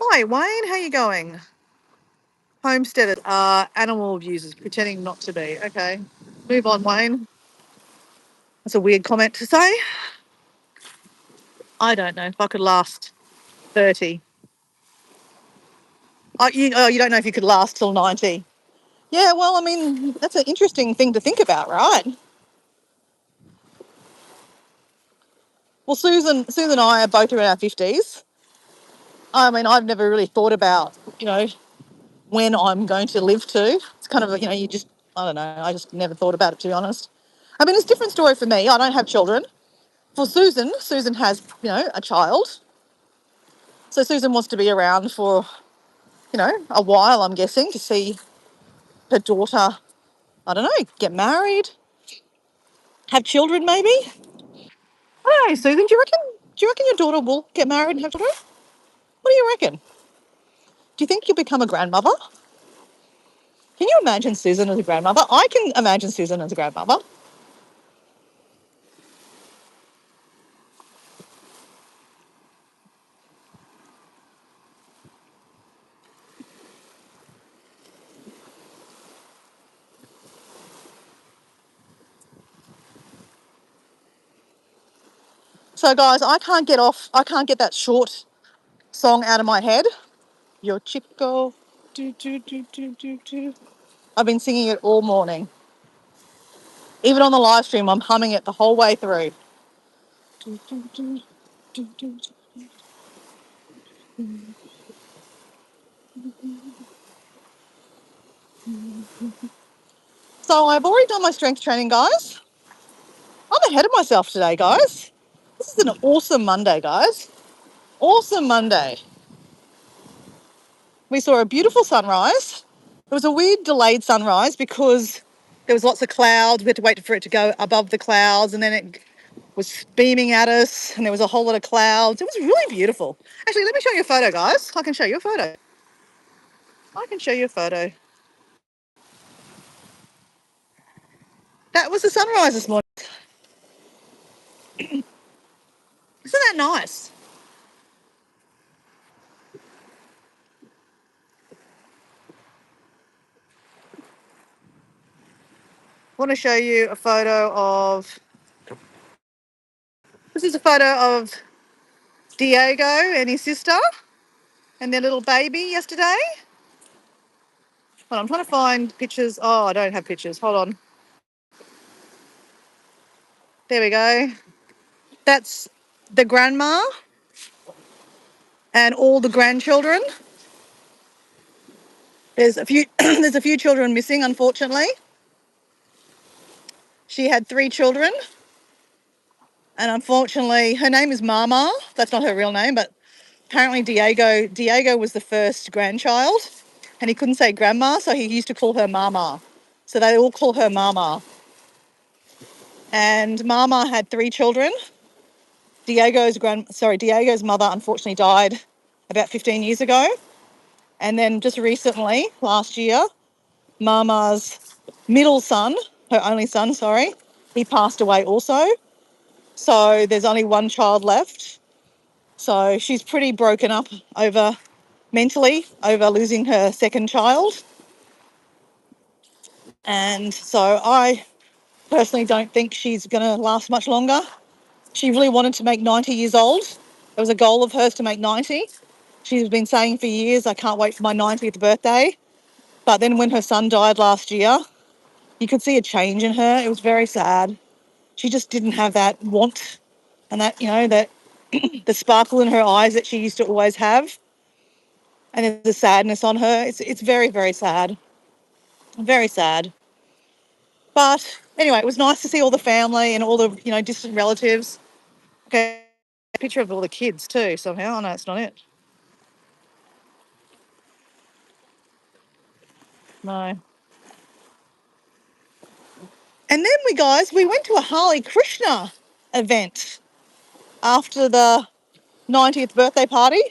Hi, Wayne, how you going? Homesteaders are animal abusers, pretending not to be. Okay, move on, Wayne. That's a weird comment to say. I don't know if I could last 30. You don't know if you could last till 90. Yeah, well, I mean, that's an interesting thing to think about, right? Well, Susan and I are both around our 50s. I mean, I've never really thought about, when I'm going to live to. It's kind of, you just, I don't know, I just never thought about it, to be honest. I mean, it's a different story for me. I don't have children. For Susan has, a child. So Susan wants to be around for, a while, I'm guessing, to see her daughter, I don't know, get married, have children maybe. Hey, Susan, do you reckon your daughter will get married and have children? What do you reckon? Do you think you'll become a grandmother? Can you imagine Susan as a grandmother? I can imagine Susan as a grandmother. So, guys, I can't get that short song out of my head. Yo chico, do, do, do, do, do, do. I've been singing it all morning. Even on the live stream, I'm humming it the whole way through. So I've already done my strength training, guys. I'm ahead of myself today, guys. This is an awesome Monday, guys. Awesome Monday. We saw a beautiful sunrise. It was a weird delayed sunrise because there was lots of clouds. We had to wait for it to go above the clouds, and then it was beaming at us, and there was a whole lot of clouds. It was really beautiful. Actually, let me show you a photo, guys. I can show you a photo. I can show you a photo. That was the sunrise this morning. Isn't that nice? I want to show you a photo of. This is a photo of Diego and his sister and their little baby yesterday. Hold on, I'm trying to find pictures. Oh, I don't have pictures. Hold on. There we go. That's the grandma and all the grandchildren. There's a few there's a few children missing, unfortunately. She had 3 children, and unfortunately her name is Mama. That's not her real name, but apparently Diego was the first grandchild, and he couldn't say grandma, so he used to call her Mama. So they all call her Mama. And Mama had 3 children. Diego's mother unfortunately died about 15 years ago. And then just recently, last year, Mama's middle son, her only son, sorry, he passed away also. So there's only one child left. So she's pretty broken up mentally over losing her second child. And so I personally don't think she's going to last much longer. She really wanted to make 90 years old. It was a goal of hers to make 90. She's been saying for years, I can't wait for my 90th birthday. But then when her son died last year, you could see a change in her. It was very sad. She just didn't have that want and that, that the sparkle in her eyes that she used to always have. And there's a sadness on her. It's very, very sad. Very sad. But anyway, it was nice to see all the family and all the, distant relatives. Okay, a picture of all the kids too, somehow. Oh, no, it's not it. No. And then we went to a Hare Krishna event after the 90th birthday party.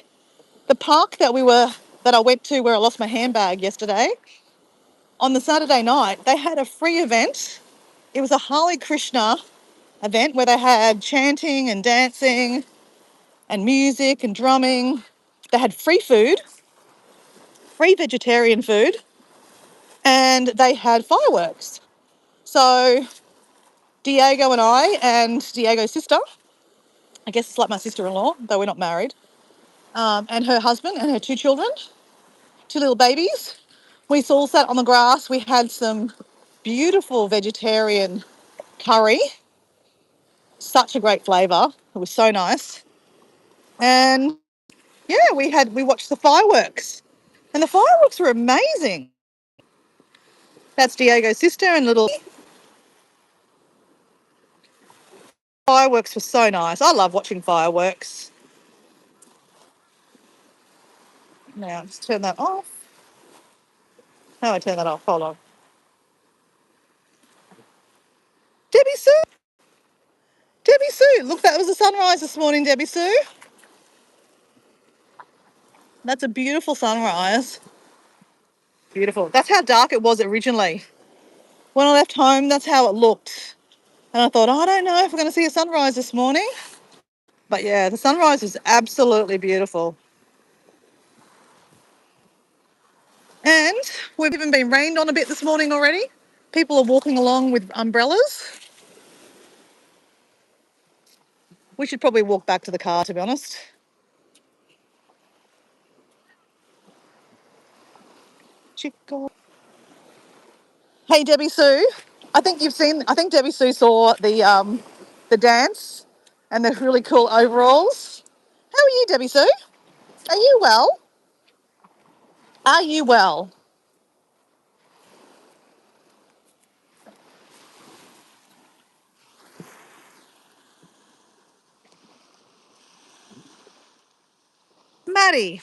The park that I went to where I lost my handbag yesterday, on the Saturday night, they had a free event. It was a Hare Krishna event where they had chanting and dancing and music and drumming. They had free food, free vegetarian food, and they had fireworks. So Diego and I and Diego's sister, I guess it's like my sister-in-law, though we're not married, and her husband and her 2 children, 2 little babies. We all sat on the grass. We had some beautiful vegetarian curry. Such a great flavour. It was so nice. And yeah, we watched the fireworks. And the fireworks were amazing. That's Diego's sister and little fireworks were so nice. I love watching fireworks. Now just turn that off. How do I turn that off? Hold on. Debbie Sue. Debbie Sue. Look, that was the sunrise this morning, Debbie Sue. That's a beautiful sunrise. Beautiful. That's how dark it was originally. When I left home, that's how it looked. And I thought, I don't know if we're going to see a sunrise this morning. But yeah, the sunrise was absolutely beautiful. And we've even been rained on a bit this morning already. People are walking along with umbrellas. We should probably walk back to the car, to be honest. Chico. Hey, Debbie Sue. I think Debbie Sue saw the dance and the really cool overalls. How are you, Debbie Sue? Are you well? Are you well? Maddie,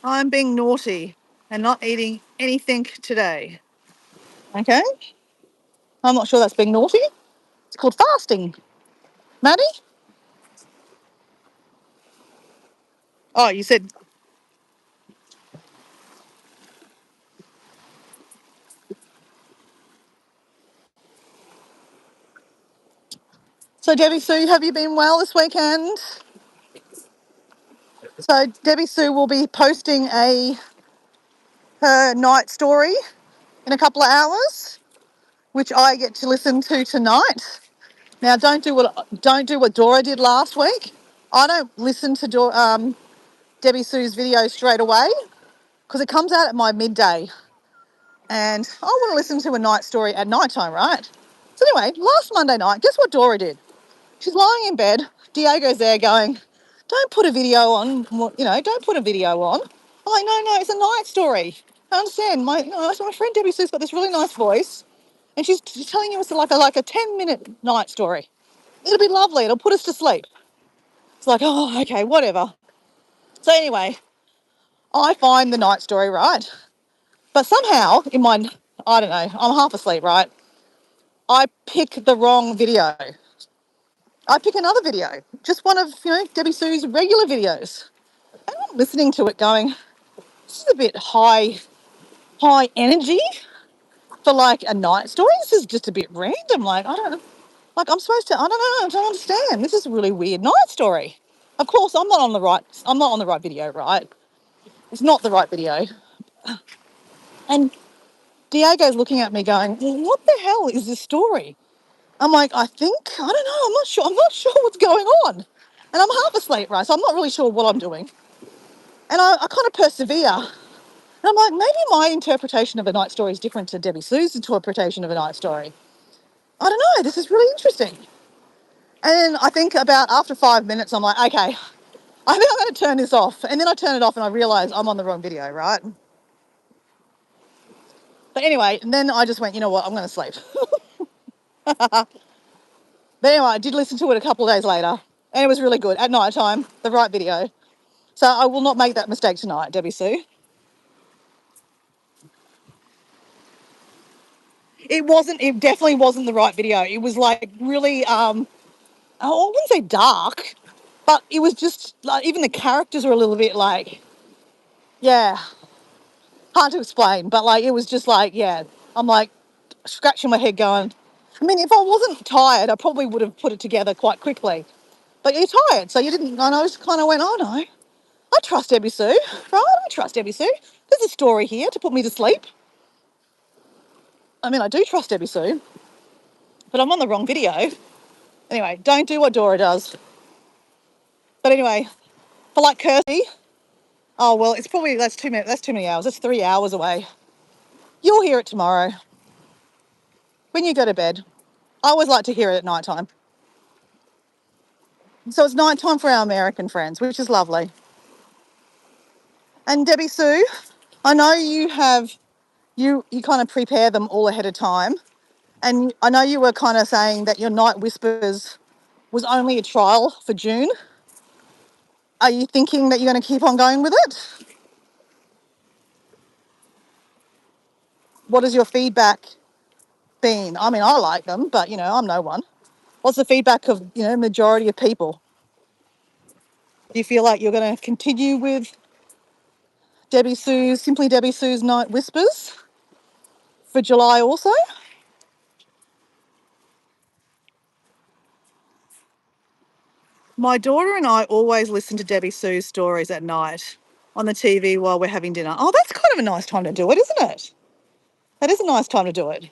I'm being naughty and not eating anything today. Okay? I'm not sure that's being naughty. It's called fasting. Maddie? Oh, you said. So, Debbie Sue, have you been well this weekend? So, Debbie Sue will be posting her night story in a couple of hours, which I get to listen to tonight. Now, don't do what Dora did last week. I don't listen to Debbie Sue's video straight away because it comes out at my midday, and I want to listen to a night story at night time, right? So anyway, last Monday night, guess what Dora did? She's lying in bed. Diego's there going, "Don't put a video on. Don't put a video on." I'm like, "No, it's a night story. I understand. My friend Debbie Sue's got this really nice voice, and she's telling you it's like a 10-minute night story. It'll be lovely. It'll put us to sleep." It's like, oh, okay, whatever. So anyway, I find the night story, right? But somehow I don't know, I'm half asleep, right? I pick the wrong video. I pick another video, just one of, Debbie Sue's regular videos. And I'm listening to it going, this is a bit high energy for like a night story. This is just a bit random. Like, I don't know. Like I'm supposed to, I don't know, I don't understand. This is a really weird night story. Of course, I'm not on the right video, right? It's not the right video. And Diego's looking at me going, well, what the hell is this story? I'm like, I don't know, I'm not sure what's going on. And I'm half asleep, right? So I'm not really sure what I'm doing. And I kind of persevere. And I'm like, maybe my interpretation of a night story is different to Debbie Sue's interpretation of a night story. I don't know, this is really interesting. And I think about after 5 minutes, I'm like, okay, I think I'm going to turn this off. And then I turn it off and I realise I'm on the wrong video, right? But anyway, and then I just went, you know what, I'm going to sleep. But anyway, I did listen to it a couple of days later, and it was really good at night time, the right video. So I will not make that mistake tonight, Debbie Sue. It definitely wasn't the right video. It was like really, I wouldn't say dark, but it was just like, even the characters were a little bit like, yeah, hard to explain, but like, it was just like, yeah, I'm like scratching my head going, I mean, if I wasn't tired, I probably would have put it together quite quickly. But you're tired, so you didn't, and I just kind of went, oh no, I trust Debbie Sue, right? I trust Debbie Sue. There's a story here to put me to sleep. I mean, I do trust Debbie Sue, but I'm on the wrong video. Anyway, don't do what Dora does. But anyway, for like Kirsty, oh well, it's probably that's too many hours. That's 3 hours away. You'll hear it tomorrow when you go to bed. I always like to hear it at night time. So it's night time for our American friends, which is lovely. And Debbie Sue, I know you kind of prepare them all ahead of time. And I know you were kind of saying that your Night Whispers was only a trial for June. Are you thinking that you're going to keep on going with it? What has your feedback been? I mean, I like them, but I'm no one. What's the feedback of majority of people? Do you feel like you're going to continue with Simply Debbie Sue's Night Whispers for July also? My daughter and I always listen to Debbie Sue's stories at night on the TV while we're having dinner. Oh, that's kind of a nice time to do it, isn't it? That is a nice time to do it.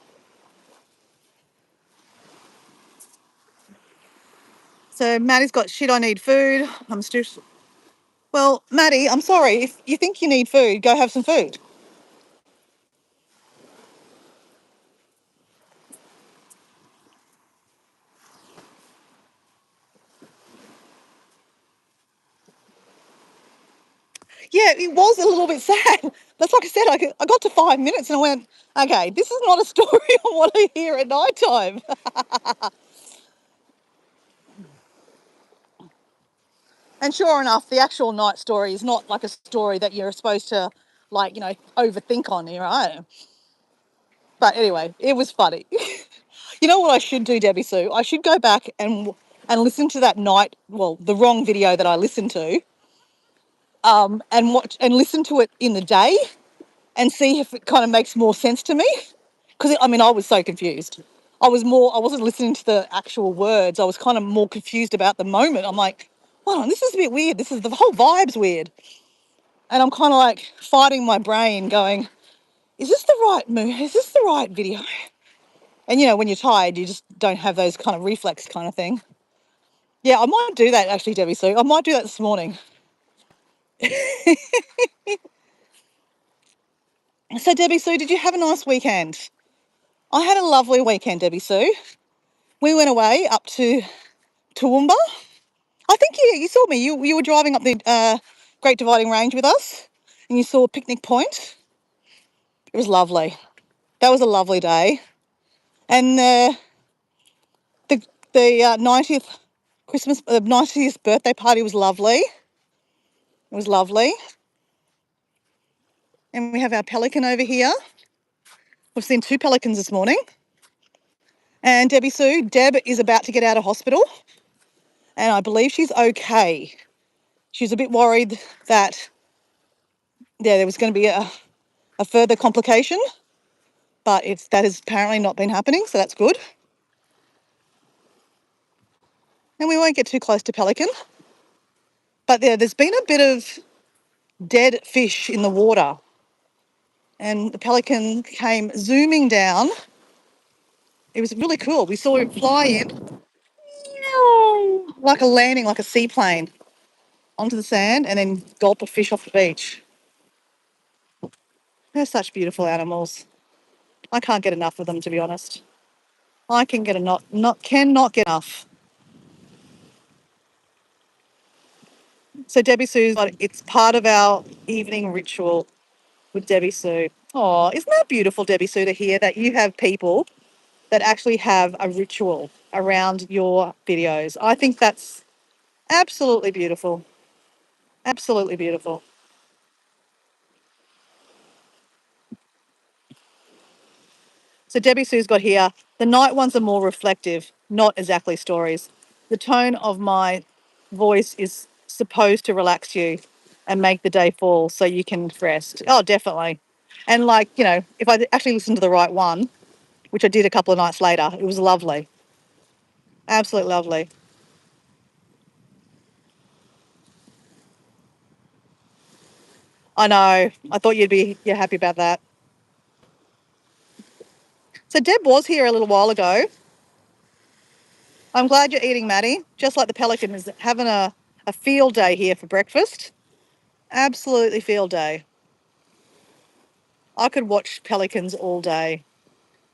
So Maddie's got shit, I need food. I'm still. Well, Maddie, I'm sorry. If you think you need food, go have some food. Yeah, it was a little bit sad. That's like I said, I got to 5 minutes and I went, okay, this is not a story I want to hear at night time. And sure enough, the actual night story is not like a story that you're supposed to, like, overthink on here, right? But anyway, it was funny. You know what I should do, Debbie Sue? I should go back and listen to that the wrong video that I listened to, and watch and listen to it in the day and see if it kind of makes more sense to me. Because I was so confused. I wasn't listening to the actual words. I was kind of more confused about the moment. I'm like, hold on, this is a bit weird. The whole vibe's weird. And I'm kind of like fighting my brain going, is this the right move? Is this the right video? And when you're tired, you just don't have those kind of reflex kind of thing. Yeah, I might do that actually, Debbie Sue. I might do that this morning. So, Debbie Sue, did you have a nice weekend? I had a lovely weekend, Debbie Sue. We went away up to Toowoomba. I think you saw me. You were driving up the Great Dividing Range with us, and you saw Picnic Point. It was lovely. That was a lovely day. And the 90th 90th birthday party was lovely. It was lovely. And we have our pelican over here. We've seen 2 pelicans this morning. And Debbie Sue, Deb is about to get out of hospital, and I believe she's okay. She's a bit worried that there was going to be a further complication, but that has apparently not been happening, so that's good. And we won't get too close to pelican. But there's been a bit of dead fish in the water, and the pelican came zooming down. It was really cool. We saw him fly in like a landing, like a seaplane, onto the sand and then gulp a fish off the beach. They're such beautiful animals. I can't get enough of them, to be honest. I cannot get enough. So Debbie Sue's it's part of our evening ritual with Debbie Sue. Oh, isn't that beautiful, Debbie Sue, to hear that you have people that actually have a ritual around your videos? I think that's absolutely beautiful. Absolutely beautiful. So Debbie Sue's got here, the night ones are more reflective, not exactly stories. The tone of my voice is supposed to relax you and make the day fall so you can rest. Oh, definitely. And if I actually listened to the right one, which I did a couple of nights later, it was lovely. Absolutely lovely. I know. I thought you're happy about that. So Deb was here a little while ago. I'm glad you're eating, Maddie. Just like the pelican is having a field day here for breakfast. Absolutely field day. I could watch pelicans all day.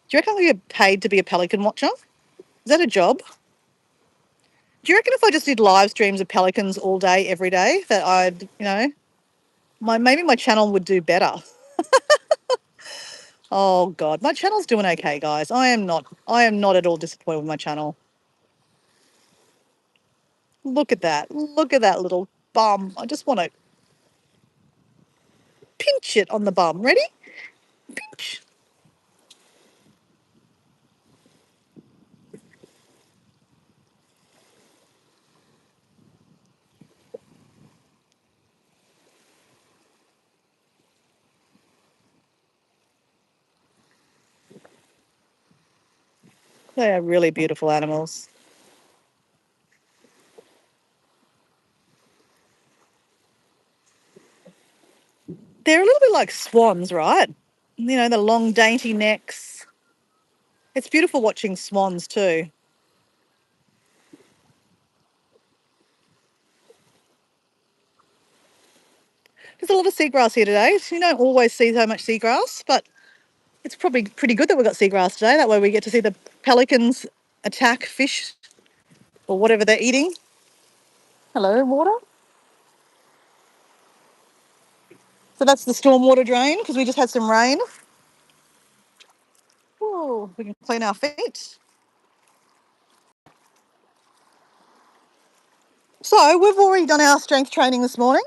Do you reckon I could get paid to be a pelican watcher? Is that a job? Do you reckon if I just did live streams of pelicans all day, every day, that maybe my channel would do better? Oh God, my channel's doing okay, guys. I am not at all disappointed with my channel. Look at that. Look at that little bum. I just want to pinch it on the bum. Ready? Pinch. They are really beautiful animals. They're a little bit like swans, right? The long, dainty necks. It's beautiful watching swans too. There's a lot of seagrass here today. You don't always see so much seagrass, but it's probably pretty good that we've got seagrass today. That way we get to see the pelicans attack fish or whatever they're eating. Hello, water. So that's the stormwater drain because we just had some rain. Oh, we can clean our feet. So we've already done our strength training this morning.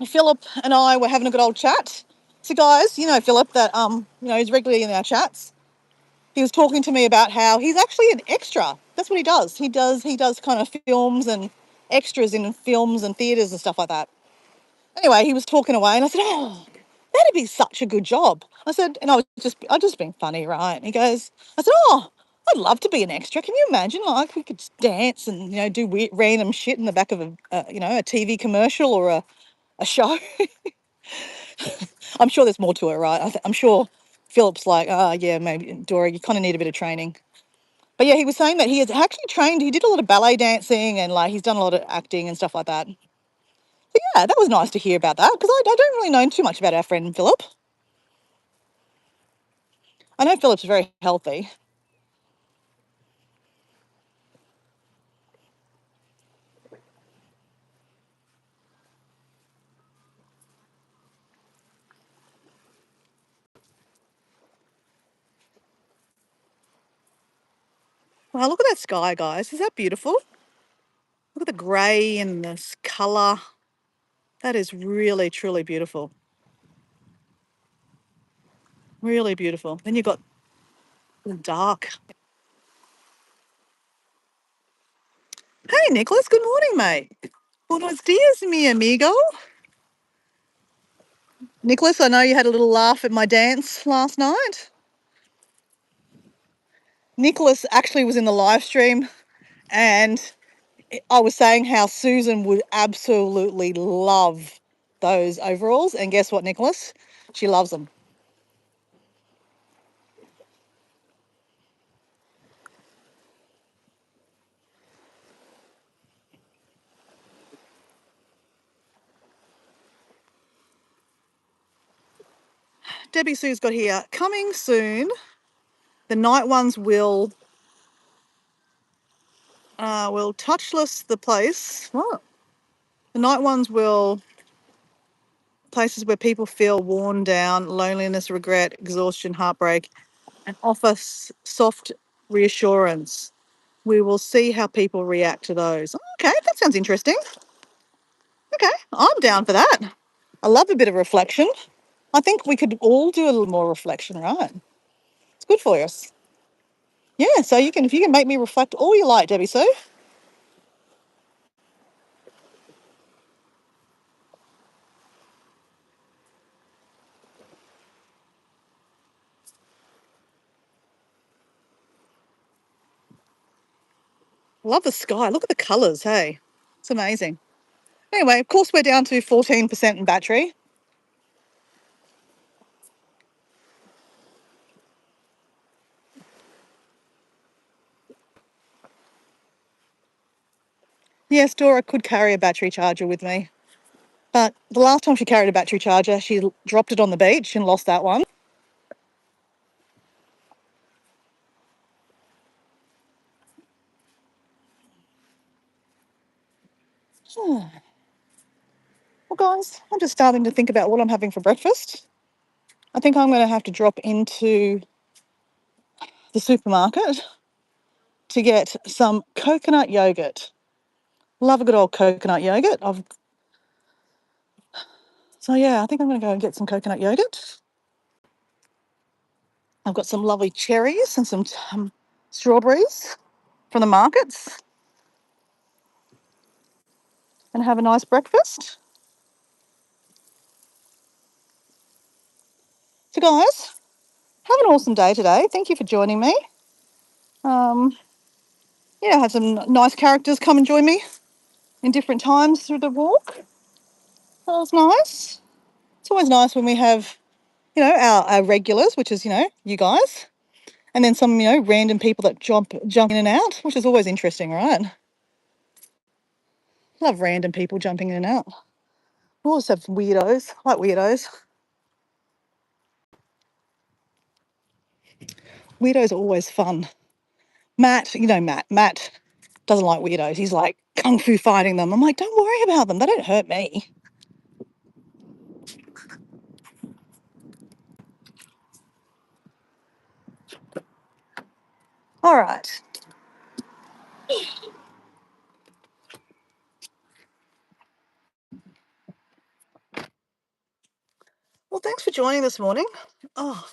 Philip and I were having a good old chat. So guys, you know Philip that he's regularly in our chats. He was talking to me about how he's actually an extra. That's what he does. He does kind of films and extras in films and theatres and stuff like that. Anyway, he was talking away and I said, "Oh, that'd be such a good job." I said, and I was just being funny, right? And he goes, I said, "Oh, I'd love to be an extra. Can you imagine? Like we could just dance and do weird, random shit in the back of a TV commercial or a show." I'm sure there's more to it, right? I'm sure Philip's like, yeah, maybe Dora, you kind of need a bit of training. But yeah, he was saying that he has actually trained. He did a lot of ballet dancing and like he's done a lot of acting and stuff like that. So yeah, that was nice to hear about that because I don't really know too much about our friend Philip. I know Philip's very healthy. Wow, look at that sky, guys. Is that beautiful? Look at the grey and this colour. That is really, truly beautiful. Really beautiful. Then you've got the dark. Hey, Nicholas. Good morning, mate. Buenos dias, mi amigo. Nicholas, I know you had a little laugh at my dance last night. Nicholas actually was in the live stream and I was saying how Susan would absolutely love those overalls. And guess what, Nicholas? She loves them. Debbie Sue's got here, coming soon. The night ones will touchless the place. What? The night ones will places where people feel worn down, loneliness, regret, exhaustion, heartbreak, and offer soft reassurance. We will see how people react to those. Okay, that sounds interesting. Okay, I'm down for that. I love a bit of reflection. I think we could all do a little more reflection, right? It's good for us. Yeah, so if you can make me reflect all you like, Debbie Sue. Love the sky. Look at the colours, hey. It's amazing. Anyway, of course, we're down to 14% in battery. Yes, Dora could carry a battery charger with me. But the last time she carried a battery charger, she dropped it on the beach and lost that one. Well, guys, I'm just starting to think about what I'm having for breakfast. I think I'm going to have to drop into the supermarket to get some coconut yogurt. Love a good old coconut yogurt. So yeah, I think I'm going to go and get some coconut yogurt. I've got some lovely cherries and some strawberries from the markets and have a nice breakfast. So guys, have an awesome day today. Thank you for joining me. Yeah, I had some nice characters come and join me in different times through the walk. That was nice. It's always nice when we have, our regulars, which is, you guys, and then some, random people that jump in and out, which is always interesting, right? Love random people jumping in and out. We always have weirdos. I like weirdos. Weirdos are always fun. Matt, Matt doesn't like weirdos. He's like kung fu fighting them. I'm like, don't worry about them. They don't hurt me. All right. Well, thanks for joining this morning. Oh.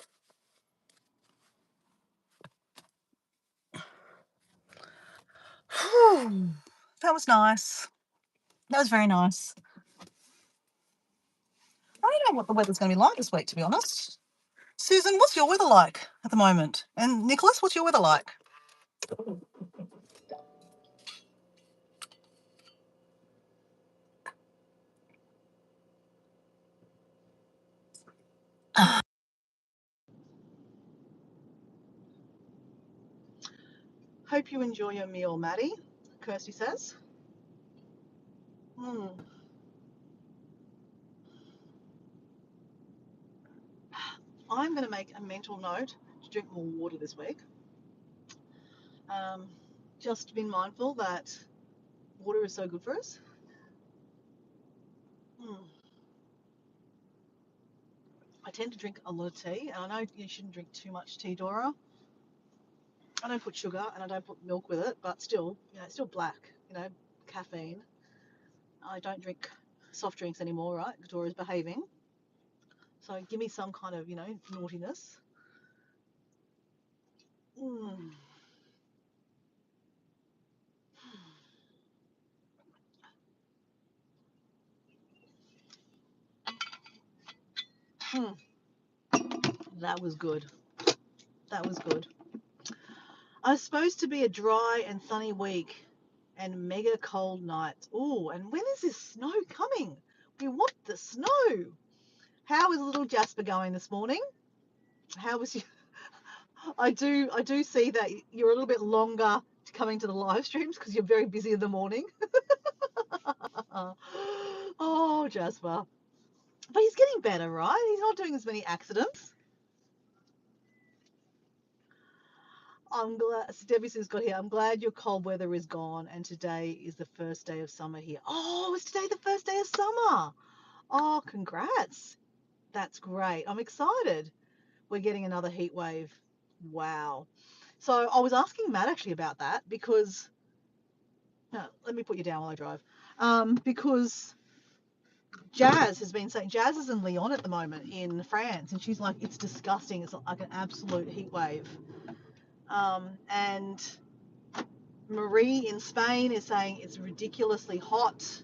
That was nice. That was very nice. I don't know what the weather's going to be like this week, to be honest. Susan, what's your weather like at the moment? And Nicholas, what's your weather like? Hope you enjoy your meal, Maddie, Kirsty says. I'm going to make a mental note to drink more water this week. Just been mindful that water is so good for us. I tend to drink a lot of tea, and I know you shouldn't drink too much tea, Dora. I don't put sugar and I don't put milk with it, but still, it's still black, caffeine. I don't drink soft drinks anymore, right? Dora's behaving. So give me some kind of, naughtiness. That was good. That was good. I was supposed to be a dry and sunny week and mega cold nights. Oh, and when is this snow coming? We want the snow. How is little Jasper going this morning? How was you? I do see that you're a little bit longer coming to the live streams because you're very busy in the morning. Oh, Jasper. But he's getting better, right? He's not doing as many accidents. I'm glad, Debbie says, got here. I'm glad your cold weather is gone and today is the first day of summer here. Oh, is today the first day of summer? Oh, congrats. That's great. I'm excited. We're getting another heat wave. Wow. So I was asking Matt actually about that because, let me put you down while I drive. Because Jazz has been saying, Jazz is in Lyon at the moment in France, and she's like, it's disgusting. It's like an absolute heat wave. And Marie in Spain is saying it's ridiculously hot,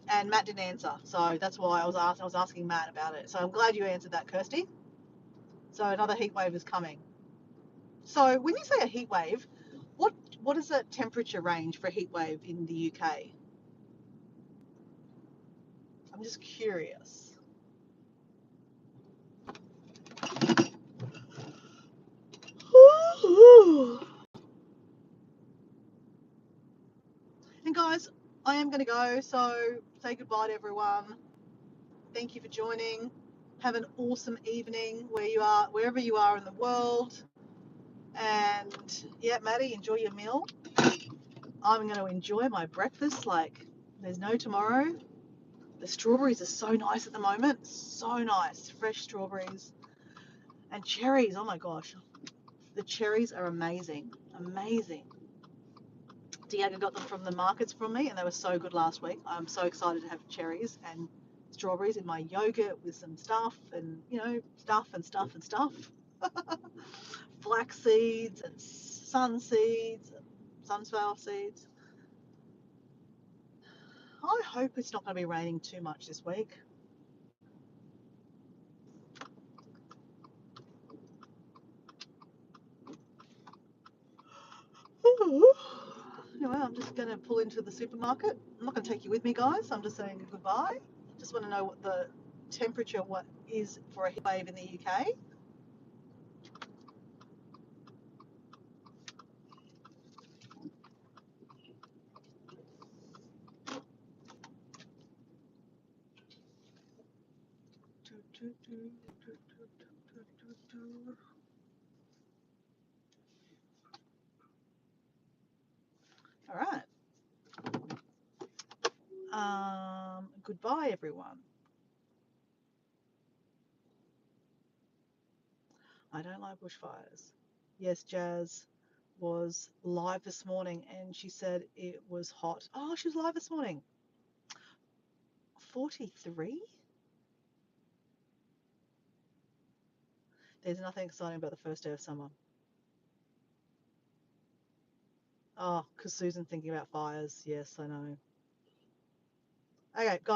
and Matt didn't answer. So that's why I was asking Matt about it. So I'm glad you answered that, Kirsty. So another heat wave is coming. So when you say a heat wave, what is the temperature range for a heat wave in the UK? I'm just curious. And guys, I am going to go, so say goodbye to everyone. Thank you for joining. Have an awesome evening wherever you are in the world. And yeah, Maddie, enjoy your meal. I'm going to enjoy my breakfast like there's no tomorrow. The strawberries are so nice at the moment. So nice. Fresh strawberries. And cherries, oh my gosh. The cherries are amazing. Amazing. Diego got them from the markets from me, and they were so good last week. I'm so excited to have cherries and strawberries in my yogurt with some stuff and, stuff and stuff and stuff. Flax seeds and sun seeds, sunflower seeds. I hope it's not going to be raining too much this week. Anyway, I'm just going to pull into the supermarket. I'm not going to take you with me, guys. I'm just saying goodbye. Just want to know what the temperature is for a heat wave in the UK. All right. Goodbye, everyone. I don't like bushfires. Yes, Jazz. was live this morning and she said it was hot. Oh, she was live this morning. 43? There's nothing exciting about the first day of summer. Oh, because Susan thinking about fires. Yes, I know. Okay, guys.